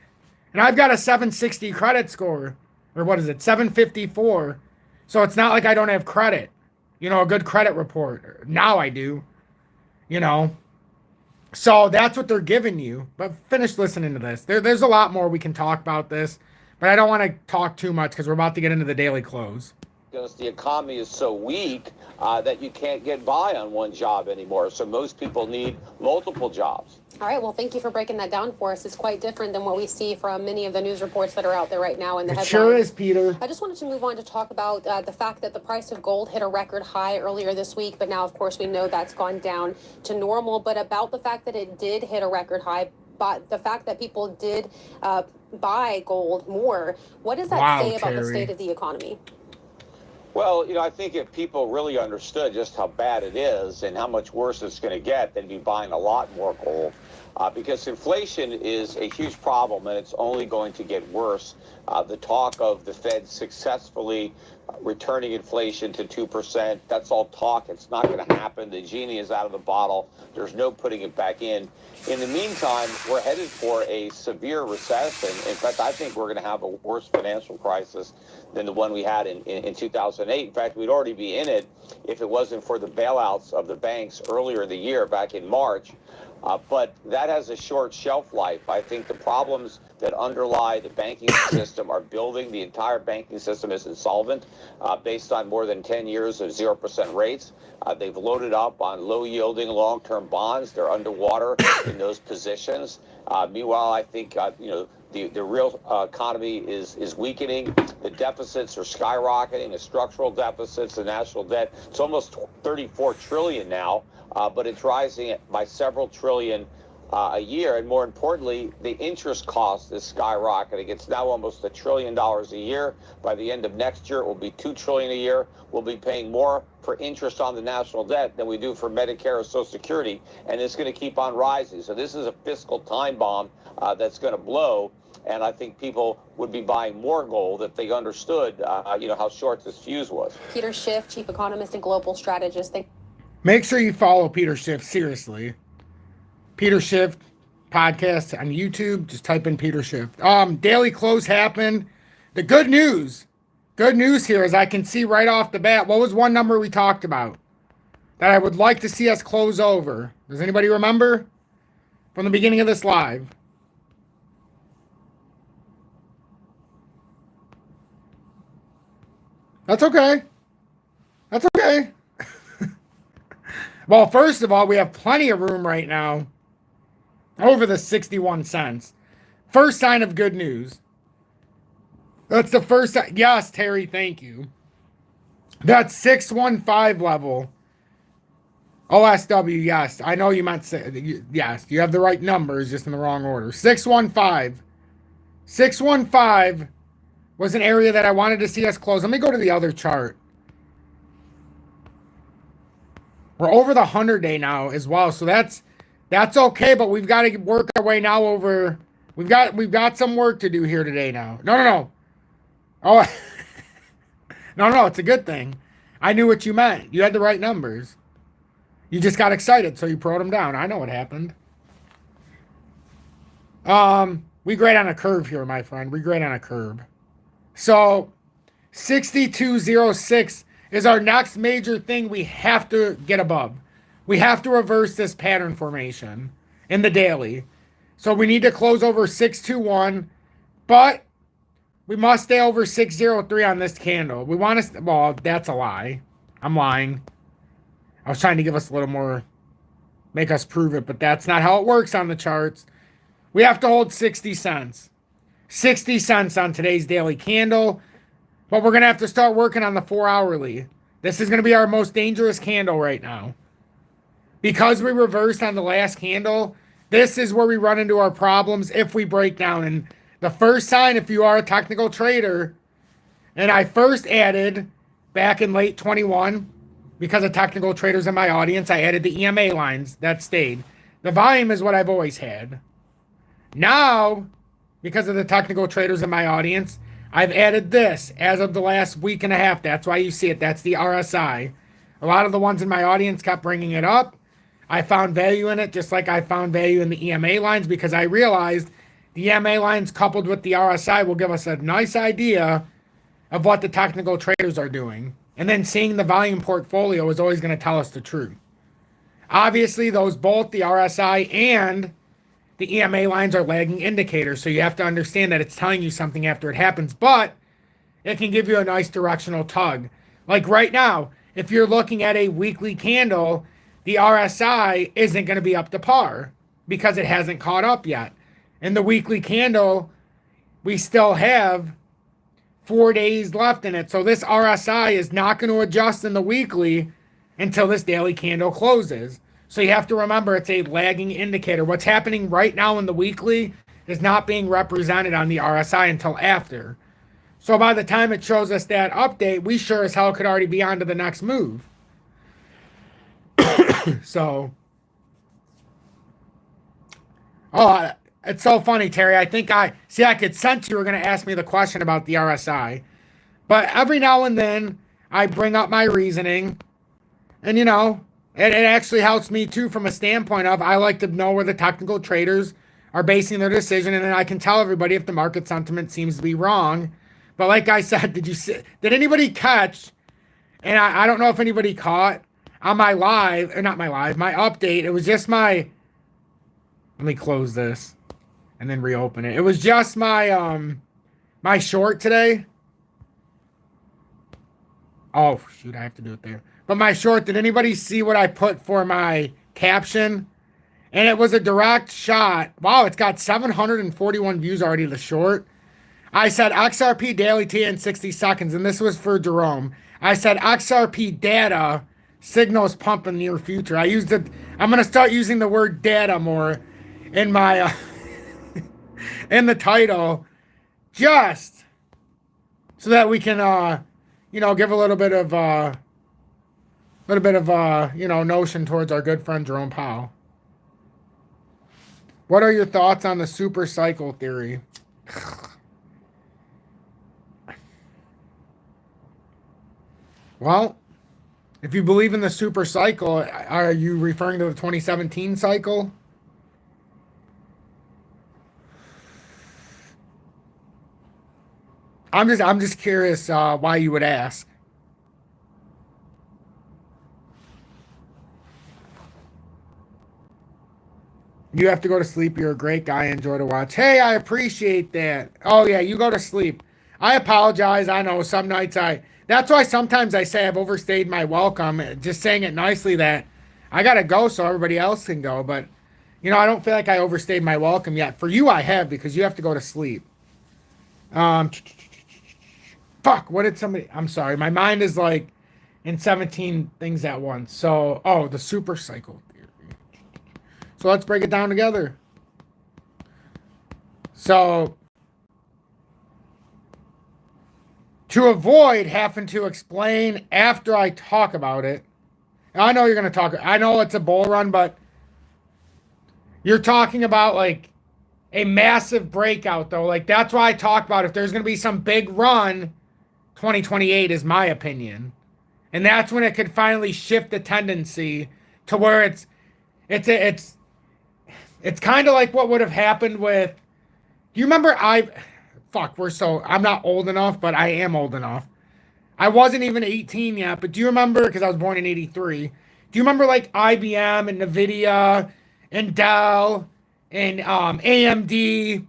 And I've got a 760 credit score, or what is it, 754. So it's not like I don't have credit, you know, a good credit report. Now I do, you know. So that's what they're giving you. But finish listening to this. There's a lot more we can talk about this, but I don't want to talk too much because we're about to get into the daily close. Because the economy is so weak that you can't get by on one job anymore. So most people need multiple jobs. All right. Well, thank you for breaking that down for us. It's quite different than what we see from many of the news reports that are out there right now in the headlines. Sure is, Peter. I just wanted to move on to talk about the fact that the price of gold hit a record high earlier this week, but now, of course, we know that's gone down to normal. But about the fact that it did hit a record high, but the fact that people did buy gold more, what does that say about the state of the economy? Well, you know, I think if people really understood just how bad it is and how much worse it's going to get, they'd be buying a lot more gold. Because inflation is a huge problem and it's only going to get worse. The talk of the Fed successfully returning inflation to 2%, that's all talk. It's not going to happen. The genie is out of the bottle. There's no putting it back in. In the meantime, we're headed for a severe recession. In fact, I think we're going to have a worse financial crisis than the one we had in 2008. In fact, we'd already be in it if it wasn't for the bailouts of the banks earlier in the year, back in March. But that has a short shelf life. I think the problems that underlie the banking system are building. The entire banking system is insolvent based on more than 10 years of 0% rates. They've loaded up on low-yielding long-term bonds. They're underwater in those positions. Meanwhile, I think you know, the real economy is weakening. The deficits are skyrocketing. The structural deficits, the national debt, it's almost 34 trillion now. But it's rising by several trillion a year. And more importantly, the interest cost is skyrocketing. It's now almost $1 trillion a year. By the end of next year, it will be $2 trillion a year. We'll be paying more for interest on the national debt than we do for Medicare or Social Security. And it's going to keep on rising. So this is a fiscal time bomb that's going to blow. And I think people would be buying more gold if they understood, you know, how short this fuse was. Peter Schiff, chief economist and global strategist. Make sure you follow Peter Schiff, seriously. Peter Schiff podcast on YouTube. Just type in Peter Schiff. Daily close happened. The good news here is I can see right off the bat, what was one number we talked about that I would like to see us close over? Does anybody remember from the beginning of this live? That's okay. That's okay. Well, first of all, we have plenty of room right now over the 61 cents. First sign of good news. That's the first. Yes, Terry, thank you. That 615 level. OSW, yes. I know you meant say, yes, you have the right numbers, just in the wrong order. 615. 615 was an area that I wanted to see us close. Let me go to the other chart. We're over the 100-day now as well, so that's okay. But we've got to work our way now over. We've got some work to do here today now. No. Oh, no. It's a good thing. I knew what you meant. You had the right numbers. You just got excited, so you wrote them down. I know what happened. We grade on a curve here, my friend. We grade on a curve. So 6206 is our next major thing we have to get above. We have to reverse this pattern formation in the daily. So we need to close over 621, but we must stay over 603 on this candle. We want to, well, that's a lie. I'm lying. I was trying to give us a little more, make us prove it, but that's not how it works on the charts. We have to hold 60 cents. 60 cents on today's daily candle. But we're going to have to start working on the 4-hourly. This is going to be our most dangerous candle right now. Because we reversed on the last candle, this is where we run into our problems if we break down. And the first sign, if you are a technical trader, and I first added back in late 21, because of technical traders in my audience, I added the EMA lines. That stayed. The volume is what I've always had. Now, because of the technical traders in my audience, I've added this as of the last week and a half. That's why you see it. That's the RSI. A lot of the ones in my audience kept bringing it up. I found value in it, just like I found value in the EMA lines, because I realized the EMA lines coupled with the RSI will give us a nice idea of what the technical traders are doing. And then seeing the volume portfolio is always going to tell us the truth. Obviously, those both, the RSI and the EMA lines, are lagging indicators. So you have to understand that it's telling you something after it happens. But it can give you a nice directional tug. Like right now, if you're looking at a weekly candle, the RSI isn't going to be up to par because it hasn't caught up yet. In the weekly candle, we still have 4 days left in it. So this RSI is not going to adjust in the weekly until this daily candle closes. So you have to remember it's a lagging indicator. What's happening right now in the weekly is not being represented on the RSI until after. So by the time it shows us that update, we sure as hell could already be on to the next move. So, oh, it's so funny, Terry. I could sense you were going to ask me the question about the RSI. But every now and then, I bring up my reasoning. And, you know, it actually helps me, too, from a standpoint of I like to know where the technical traders are basing their decision. And then I can tell everybody if the market sentiment seems to be wrong. But like I said, did anybody catch, and I don't know if anybody caught, on my live, or not my live, my update, it was just my, let me close this and then reopen it. It was just my, my short today. Oh, shoot, I have to do it there. But my short, did anybody see what I put for my caption? And it was a direct shot. Wow, it's got 741 views already, the short. I said XRP daily T in 60 seconds, and this was for Jerome. I said XRP data signals pump in the near future. I used it. I'm going to start using the word data more in my in the title, just so that we can you know, give a little bit of you know, notion towards our good friend Jerome Powell. What are your thoughts on the super cycle theory? Well, if you believe in the super cycle, are you referring to the 2017 cycle? I'm just curious why you would ask. You have to go to sleep. You're a great guy. Enjoy to watch. Hey, I appreciate that. Oh yeah, you go to sleep. I apologize. I know some nights that's why sometimes I say I've overstayed my welcome, just saying it nicely that I got to go so everybody else can go. But, you know, I don't feel like I overstayed my welcome yet. For you, I have, because you have to go to sleep. Fuck, what did somebody... I'm sorry. My mind is like in 17 things at once. So, oh, the super cycle theory. So let's break it down together. So... to avoid having to explain after I talk about it. I know you're going to talk. I know it's a bull run, but you're talking about like a massive breakout, though. Like that's why I talk about if there's going to be some big run, 2028 is my opinion. And that's when it could finally shift the tendency to where it's kind of like what would have happened with, do you remember I'm not old enough, but I am old enough. I wasn't even 18 yet, but do you remember, because I was born in 83, do you remember like IBM and NVIDIA and Dell and AMD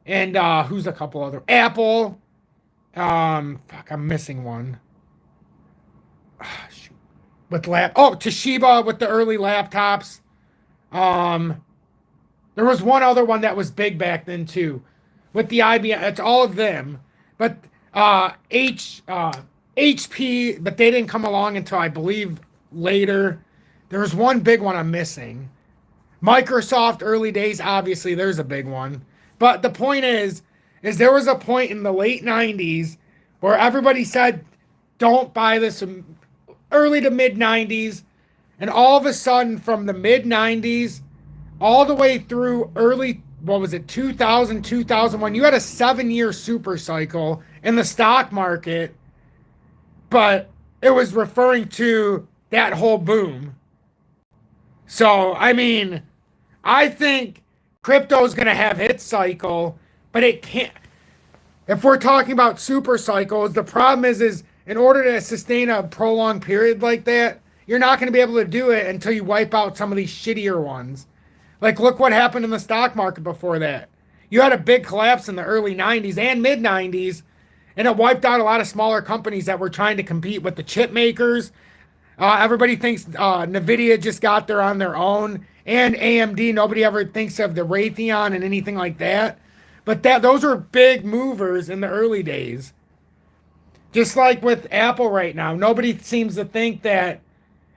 and who's a couple other, Apple, fuck, I'm missing one. Shoot. With Toshiba with the early laptops. There was one other one that was big back then too, with the IBM. It's all of them, but HP, but they didn't come along until I believe later. There was one big one I'm missing. Microsoft early days, obviously there's a big one. But the point is there was a point in the late 90s where everybody said, don't buy this, early to mid 90s. And all of a sudden from the mid 90s all the way through early, 2001, you had a 7-year super cycle in the stock market, but it was referring to that whole boom. So, I mean, I think crypto is going to have its cycle, but it can't. If we're talking about super cycles, the problem is in order to sustain a prolonged period like that, you're not going to be able to do it until you wipe out some of these shittier ones. Like, look what happened in the stock market before that. You had a big collapse in the early 90s and mid 90s, and it wiped out a lot of smaller companies that were trying to compete with the chip makers. Everybody thinks NVIDIA just got there on their own, and AMD. Nobody ever thinks of the Raytheon and anything like that. But those were big movers in the early days. Just like with Apple right now. Nobody seems to think that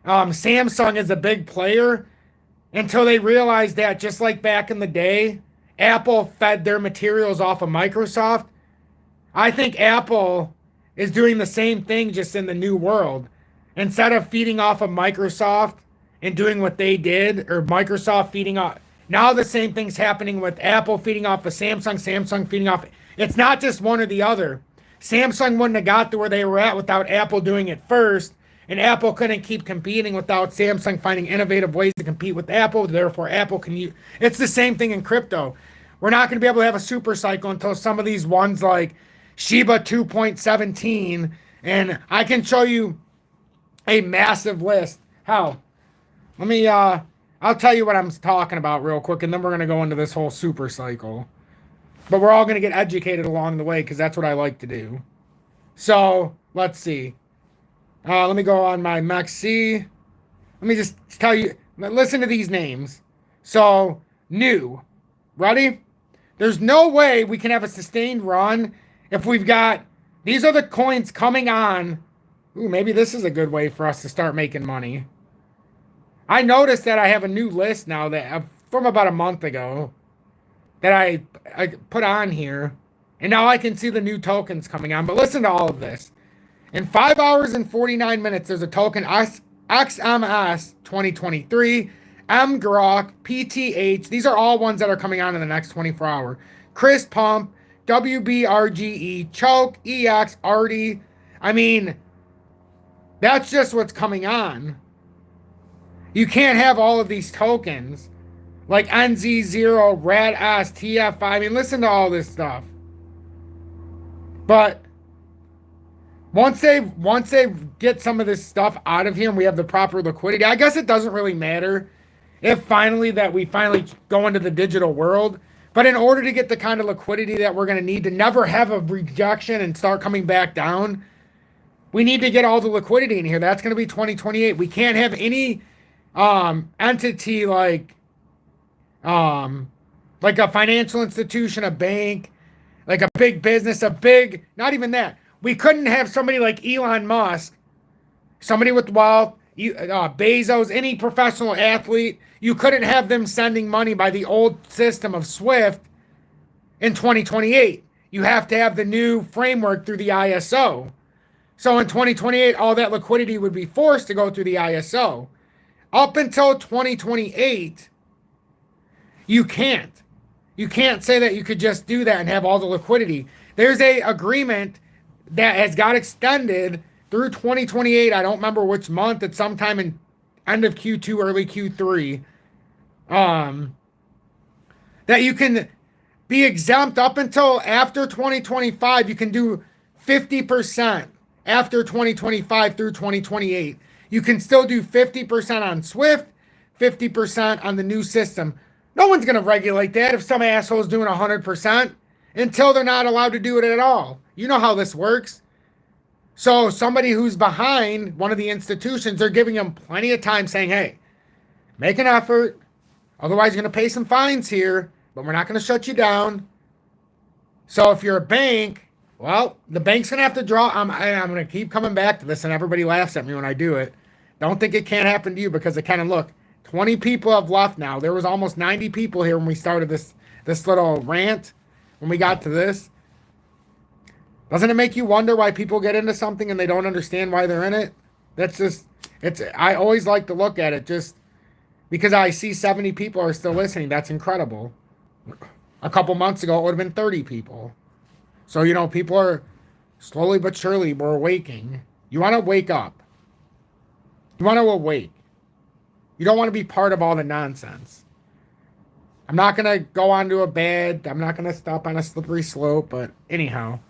Samsung is a big player until they realize that, just like back in the day, Apple fed their materials off of Microsoft. I think Apple is doing the same thing, just in the new world. Instead of feeding off of Microsoft and doing what they did, or Microsoft feeding off, now the same thing's happening with Apple feeding off of Samsung, Samsung feeding off. It's not just one or the other. Samsung wouldn't have got to where they were at without Apple doing it first. And Apple couldn't keep competing without Samsung finding innovative ways to compete with Apple. Therefore, Apple can use. It's the same thing in crypto. We're not going to be able to have a super cycle until some of these ones like Shiba 2.17. And I can show you a massive list. How? Let me, I'll tell you what I'm talking about real quick, and then we're going to go into this whole super cycle. But we're all going to get educated along the way, because that's what I like to do. So, let's see. Let me go on my Maxi. Let me just tell you, listen to these names. So, new. Ready? There's no way we can have a sustained run if we've got, these are the coins coming on. Ooh, maybe this is a good way for us to start making money. I noticed that I have a new list now that from about a month ago that I put on here. And now I can see the new tokens coming on. But listen to all of this. In 5 hours and 49 minutes, there's a token XMS 2023, MGROK, PTH. These are all ones that are coming on in the next 24 hours. Chris Pump, WBRGE, Choke, EX, Artie. I mean, that's just what's coming on. You can't have all of these tokens like NZ0, RADS, TF5. I mean, listen to all this stuff. But once they get some of this stuff out of here and we have the proper liquidity, I guess it doesn't really matter if we finally go into the digital world. But in order to get the kind of liquidity that we're going to need to never have a rejection and start coming back down, we need to get all the liquidity in here. That's going to be 2028. We can't have any entity like a financial institution, a bank, like a big business, not even that. We couldn't have somebody like Elon Musk, somebody with wealth, Bezos, any professional athlete. You couldn't have them sending money by the old system of SWIFT in 2028. You have to have the new framework through the ISO. So in 2028, all that liquidity would be forced to go through the ISO. Up until 2028, you can't. You can't say that you could just do that and have all the liquidity. There's a agreement that has got extended through 2028. I don't remember which month. It's sometime in end of Q2, early Q3. That you can be exempt up until after 2025. You can do 50%. after 2025 through 2028. You can still do 50% on SWIFT, 50% on the new system. No one's going to regulate that if some asshole is doing 100% until they're not allowed to do it at all. You know how this works. So somebody who's behind one of the institutions, they're giving them plenty of time saying, hey, make an effort. Otherwise, you're going to pay some fines here, but we're not going to shut you down. So if you're a bank, well, the bank's going to have to draw. I'm going to keep coming back to this, and everybody laughs at me when I do it. Don't think it can't happen to you, because it kind of, look, 20 people have left now. There was almost 90 people here when we started this little rant, when we got to this. Doesn't it make you wonder why people get into something and they don't understand why they're in it? That's just, I always like to look at it just because I see 70 people are still listening. That's incredible. A couple months ago, it would have been 30 people. So, people are slowly but surely, we're awaking. You want to wake up. You want to awake. You don't want to be part of all the nonsense. I'm not going to go onto a bad, I'm not going to stop on a slippery slope, but anyhow.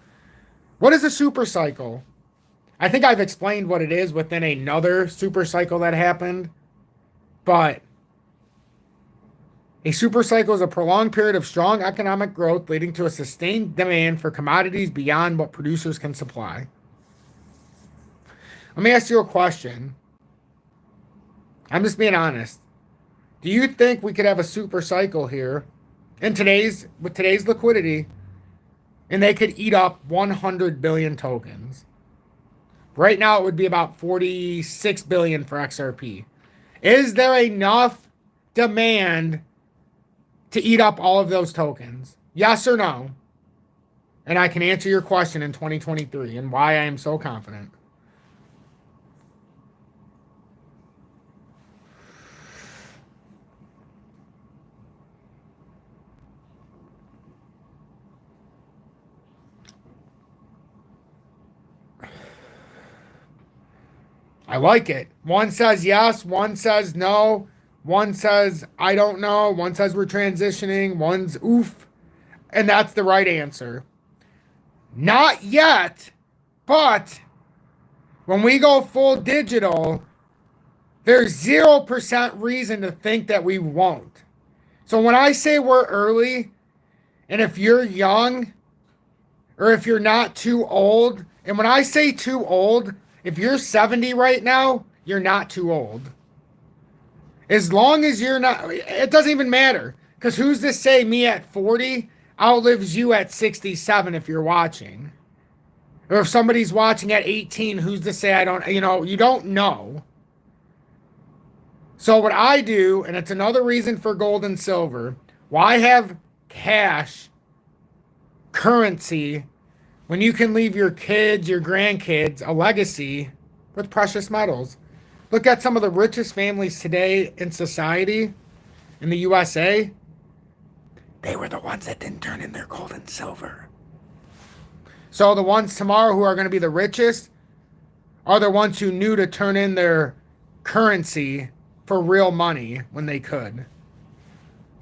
What is a super cycle? I think I've explained what it is within another super cycle that happened, but a super cycle is a prolonged period of strong economic growth leading to a sustained demand for commodities beyond what producers can supply. Let me ask you a question. I'm just being honest. Do you think we could have a super cycle here with today's liquidity, and they could eat up 100 billion tokens? Right now, it would be about 46 billion for XRP. Is there enough demand to eat up all of those tokens? Yes or no? And I can answer your question in 2023 and why I am so confident. I like it. One says yes, one says no, one says I don't know, one says we're transitioning, one's oof. And that's the right answer. Not yet, but when we go full digital, there's 0% reason to think that we won't. So when I say we're early, and if you're young, or if you're not too old, and when I say too old, if you're 70 right now, you're not too old. As long as you're not, it doesn't even matter. Because who's to say me at 40 outlives you at 67 if you're watching? Or if somebody's watching at 18, who's to say I don't, you don't know. So what I do, and it's another reason for gold and silver, why have cash, currency, when you can leave your kids, your grandkids, a legacy with precious metals? Look at some of the richest families today in society, in the USA. They were the ones that didn't turn in their gold and silver. So the ones tomorrow who are going to be the richest are the ones who knew to turn in their currency for real money when they could.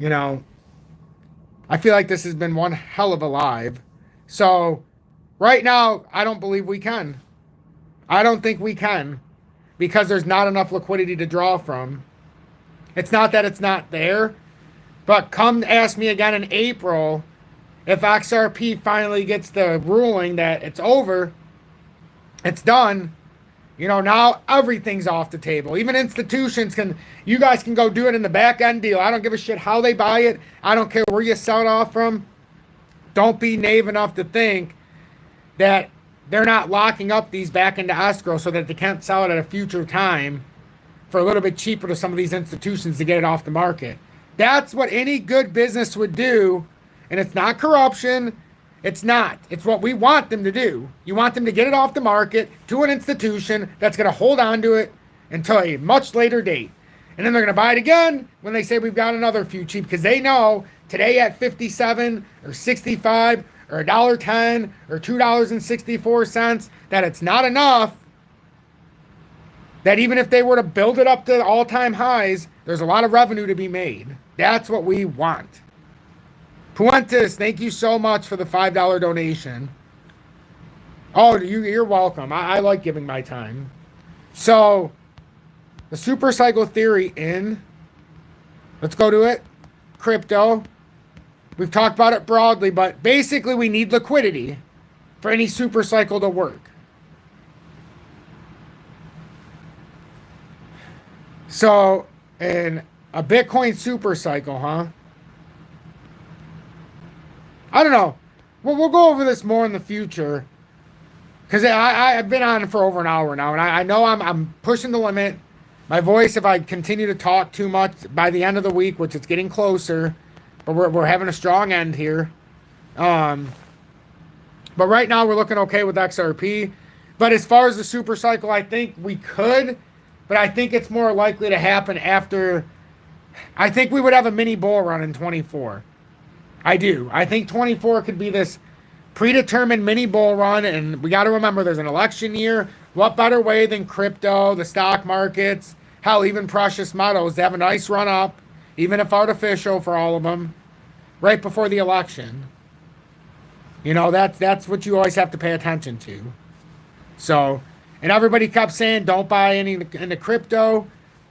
I feel like this has been one hell of a live. So right now, I don't believe we can. I don't think we can, because there's not enough liquidity to draw from. It's not that it's not there, but come ask me again in April if XRP finally gets the ruling that it's over, it's done. Now everything's off the table. Even institutions you guys can go do it in the back end deal. I don't give a shit how they buy it. I don't care where you sell it off from. Don't be naive enough to think that they're not locking up these back into escrow so that they can't sell it at a future time for a little bit cheaper to some of these institutions to get it off the market. That's what any good business would do, and it's not corruption. It's not. It's what we want them to do. You want them to get it off the market to an institution that's going to hold on to it until a much later date. And then they're going to buy it again when they say we've got another few cheap, because they know today at 57 or 65 or $1.10 or $2.64 that it's not enough, that even if they were to build it up to all-time highs, there's a lot of revenue to be made. That's what we want. Puentes, thank you so much for the $5 donation. Oh, you're welcome. I like giving my time. So, the super cycle theory in, let's go to it. Crypto. We've talked about it broadly, but basically we need liquidity for any super cycle to work. So, in a Bitcoin super cycle, huh? I don't know. We'll go over this more in the future. Because I've been on for over an hour now, and I know I'm pushing the limit. My voice, if I continue to talk too much by the end of the week, which it's getting closer, but we're having a strong end here. But right now we're looking okay with XRP. But as far as the super cycle, I think we could, but I think it's more likely to happen after. I think we would have a mini bull run in 24. I do. I think 24 could be this predetermined mini bull run, and we got to remember there's an election year. What better way than crypto, the stock markets, hell, even precious metals? They have a nice run up, even if artificial for all of them, right before the election. You know, that's what you always have to pay attention to. So, and everybody kept saying, don't buy any into crypto,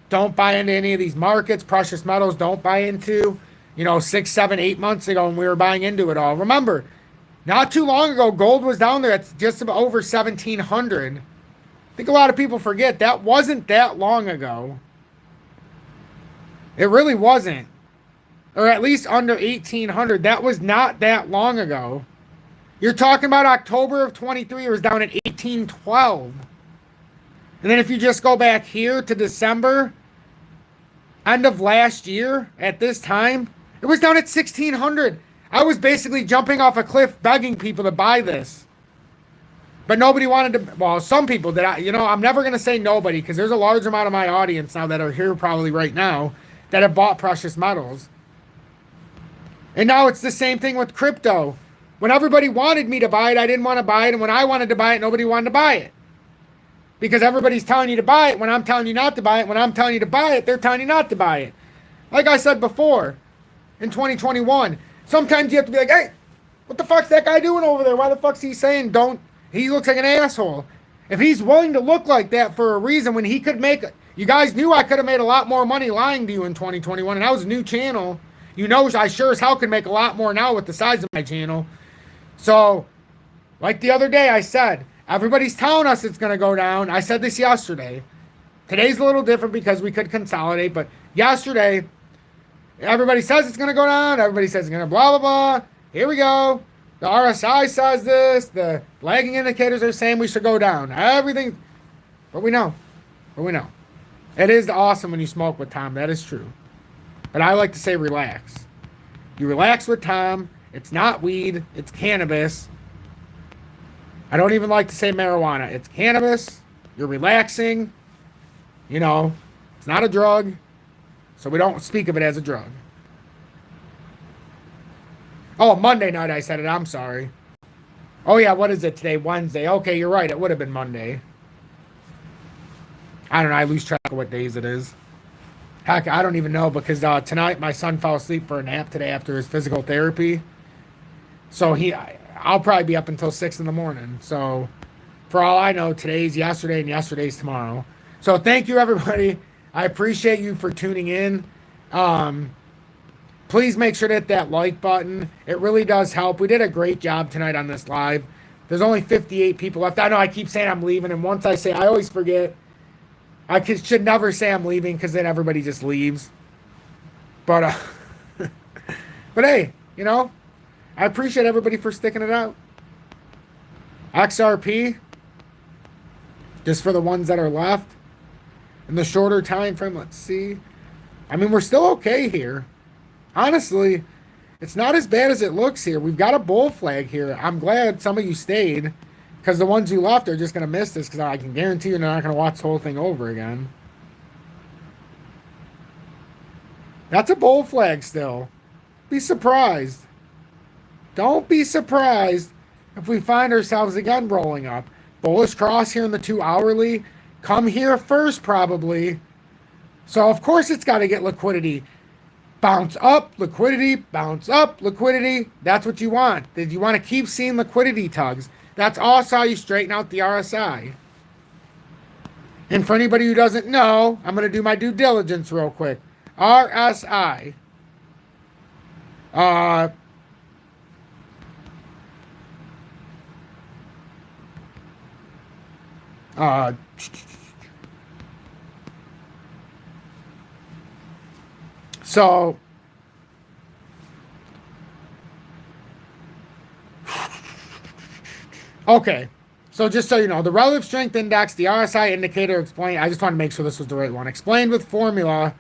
don't buy into any of these markets, precious metals, don't buy into, 6, 7, 8 months ago when we were buying into it all. Remember, not too long ago, gold was down there at just about over 1,700. I think a lot of people forget that wasn't that long ago. It really wasn't. Or at least under 1,800. That was not that long ago. You're talking about October of 23, it was down at 1,812. And then if you just go back here to December, end of last year, at this time, it was down at 1,600. I was basically jumping off a cliff begging people to buy this. But nobody wanted to, well, some people did. I'm never going to say nobody because there's a large amount of my audience now that are here probably right now that have bought precious metals. And now it's the same thing with crypto. When everybody wanted me to buy it, I didn't want to buy it. And when I wanted to buy it, nobody wanted to buy it. Because everybody's telling you to buy it when I'm telling you not to buy it. When I'm telling you to buy it, they're telling you not to buy it. Like I said before, in 2021, sometimes you have to be like, hey, what the fuck's that guy doing over there? Why the fuck's he saying don't? He looks like an asshole. If he's willing to look like that for a reason when he could make, you guys knew I could have made a lot more money lying to you in 2021, and that was a new channel. I sure as hell could make a lot more now with the size of my channel. So, like the other day I said, everybody's telling us it's going to go down. I said this yesterday. Today's a little different because we could consolidate, but yesterday, everybody says it's going to go down. Everybody says it's going to blah, blah, blah. Here we go. The RSI says this. The lagging indicators are saying we should go down. Everything. But we know. It is awesome when you smoke with Tom. That is true. But I like to say relax. You relax with Tom. It's not weed. It's cannabis. I don't even like to say marijuana. It's cannabis. You're relaxing. It's not a drug. So we don't speak of it as a drug. Oh, Monday night I said it. I'm sorry. Oh, yeah. What is it today? Wednesday. Okay, you're right. It would have been Monday. I don't know. I lose track of what days it is. Heck, I don't even know because tonight my son fell asleep for a nap today after his physical therapy. So I'll probably be up until 6 in the morning. So for all I know, today's yesterday and yesterday's tomorrow. So thank you, everybody. I appreciate you for tuning in. Please make sure to hit that like button. It really does help. We did a great job tonight on this live. There's only 58 people left. I know I keep saying I'm leaving, and once I say, I always forget. I should never say I'm leaving because then everybody just leaves. But but hey, I appreciate everybody for sticking it out. XRP, just for the ones that are left. In the shorter time frame, let's see. I mean, we're still okay here. Honestly, it's not as bad as it looks here. We've got a bull flag here. I'm glad some of you stayed. Because the ones who left are just going to miss this. Because I can guarantee you're not going to watch the whole thing over again. That's a bull flag still. Be surprised. Don't be surprised if we find ourselves again rolling up. Bullish cross here in the 2 hourly. Come here first probably. So of course it's got to get liquidity. Bounce up, liquidity, bounce up, liquidity. That's what you want. You want to keep seeing liquidity tugs. That's also how you straighten out the RSI. And for anybody who doesn't know, I'm going to do my due diligence real quick. RSI. So okay. So just so you know, the relative strength index, the RSI indicator explained, I just want to make sure this was the right one. Explained with formula.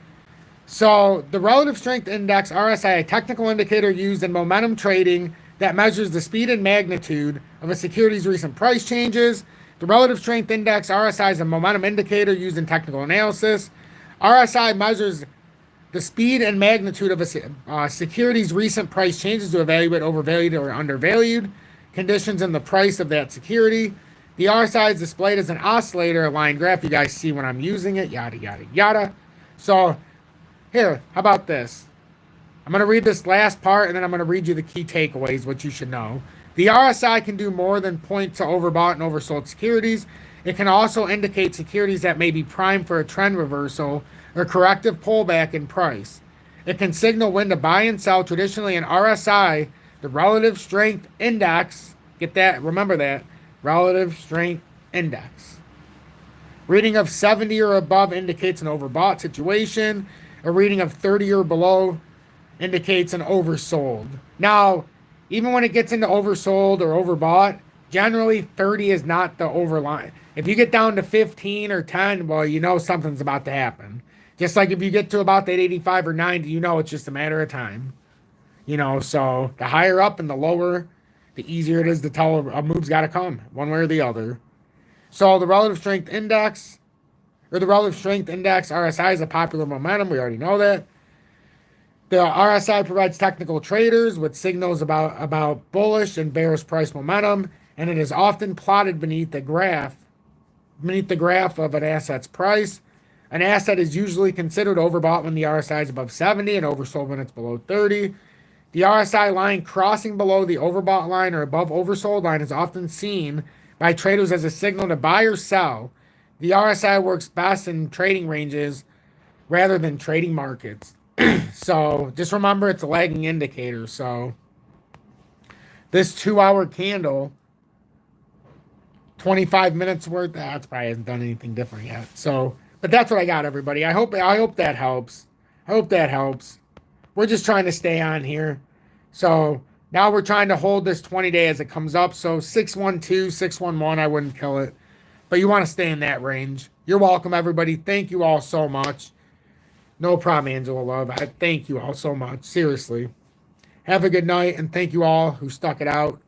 So the relative strength index, RSI, a technical indicator used in momentum trading that measures the speed and magnitude of a security's recent price changes. The relative strength index, RSI, is a momentum indicator used in technical analysis. RSI measures the speed and magnitude of a security's recent price changes to evaluate overvalued or undervalued conditions in the price of that security. The RSI is displayed as an oscillator, a line graph. You guys see when I'm using it, yada, yada, yada. So here, how about this? I'm going to read this last part, and then I'm going to read you the key takeaways, what you should know. The RSI can do more than point to overbought and oversold securities. It can also indicate securities that may be primed for a trend reversal or corrective pullback in price. It can signal when to buy and sell. Traditionally, an RSI, the relative strength index, get that, remember that, relative strength index. Reading of 70 or above indicates an overbought situation. A reading of 30 or below indicates an oversold. Now, even when it gets into oversold or overbought, generally 30 is not the overline. If you get down to 15 or 10, well, you know something's about to happen. Just like if you get to about that 85 or 90, you know it's just a matter of time. You know, so the higher up and the lower, the easier it is to tell a move's got to come, one way or the other. So the relative strength index, RSI, is a popular momentum. We already know that. The RSI provides technical traders with signals about bullish and bearish price momentum, and it is often plotted beneath the graph of an asset's price. An asset is usually considered overbought when the RSI is above 70 and oversold when it's below 30. The RSI line crossing below the overbought line or above oversold line is often seen by traders as a signal to buy or sell. The RSI works best in trading ranges rather than trading markets. So just remember it's a lagging indicator. So this 2-hour candle, 25 minutes worth, that's probably hasn't done anything different yet. So, but that's what I got, everybody. I hope that helps. We're just trying to stay on here. So now we're trying to hold this 20-day as it comes up. So 612, 611, I wouldn't kill it. But you want to stay in that range. You're welcome, everybody. Thank you all so much. No problem, Angela Love. I thank you all so much. Seriously. Have a good night, and thank you all who stuck it out.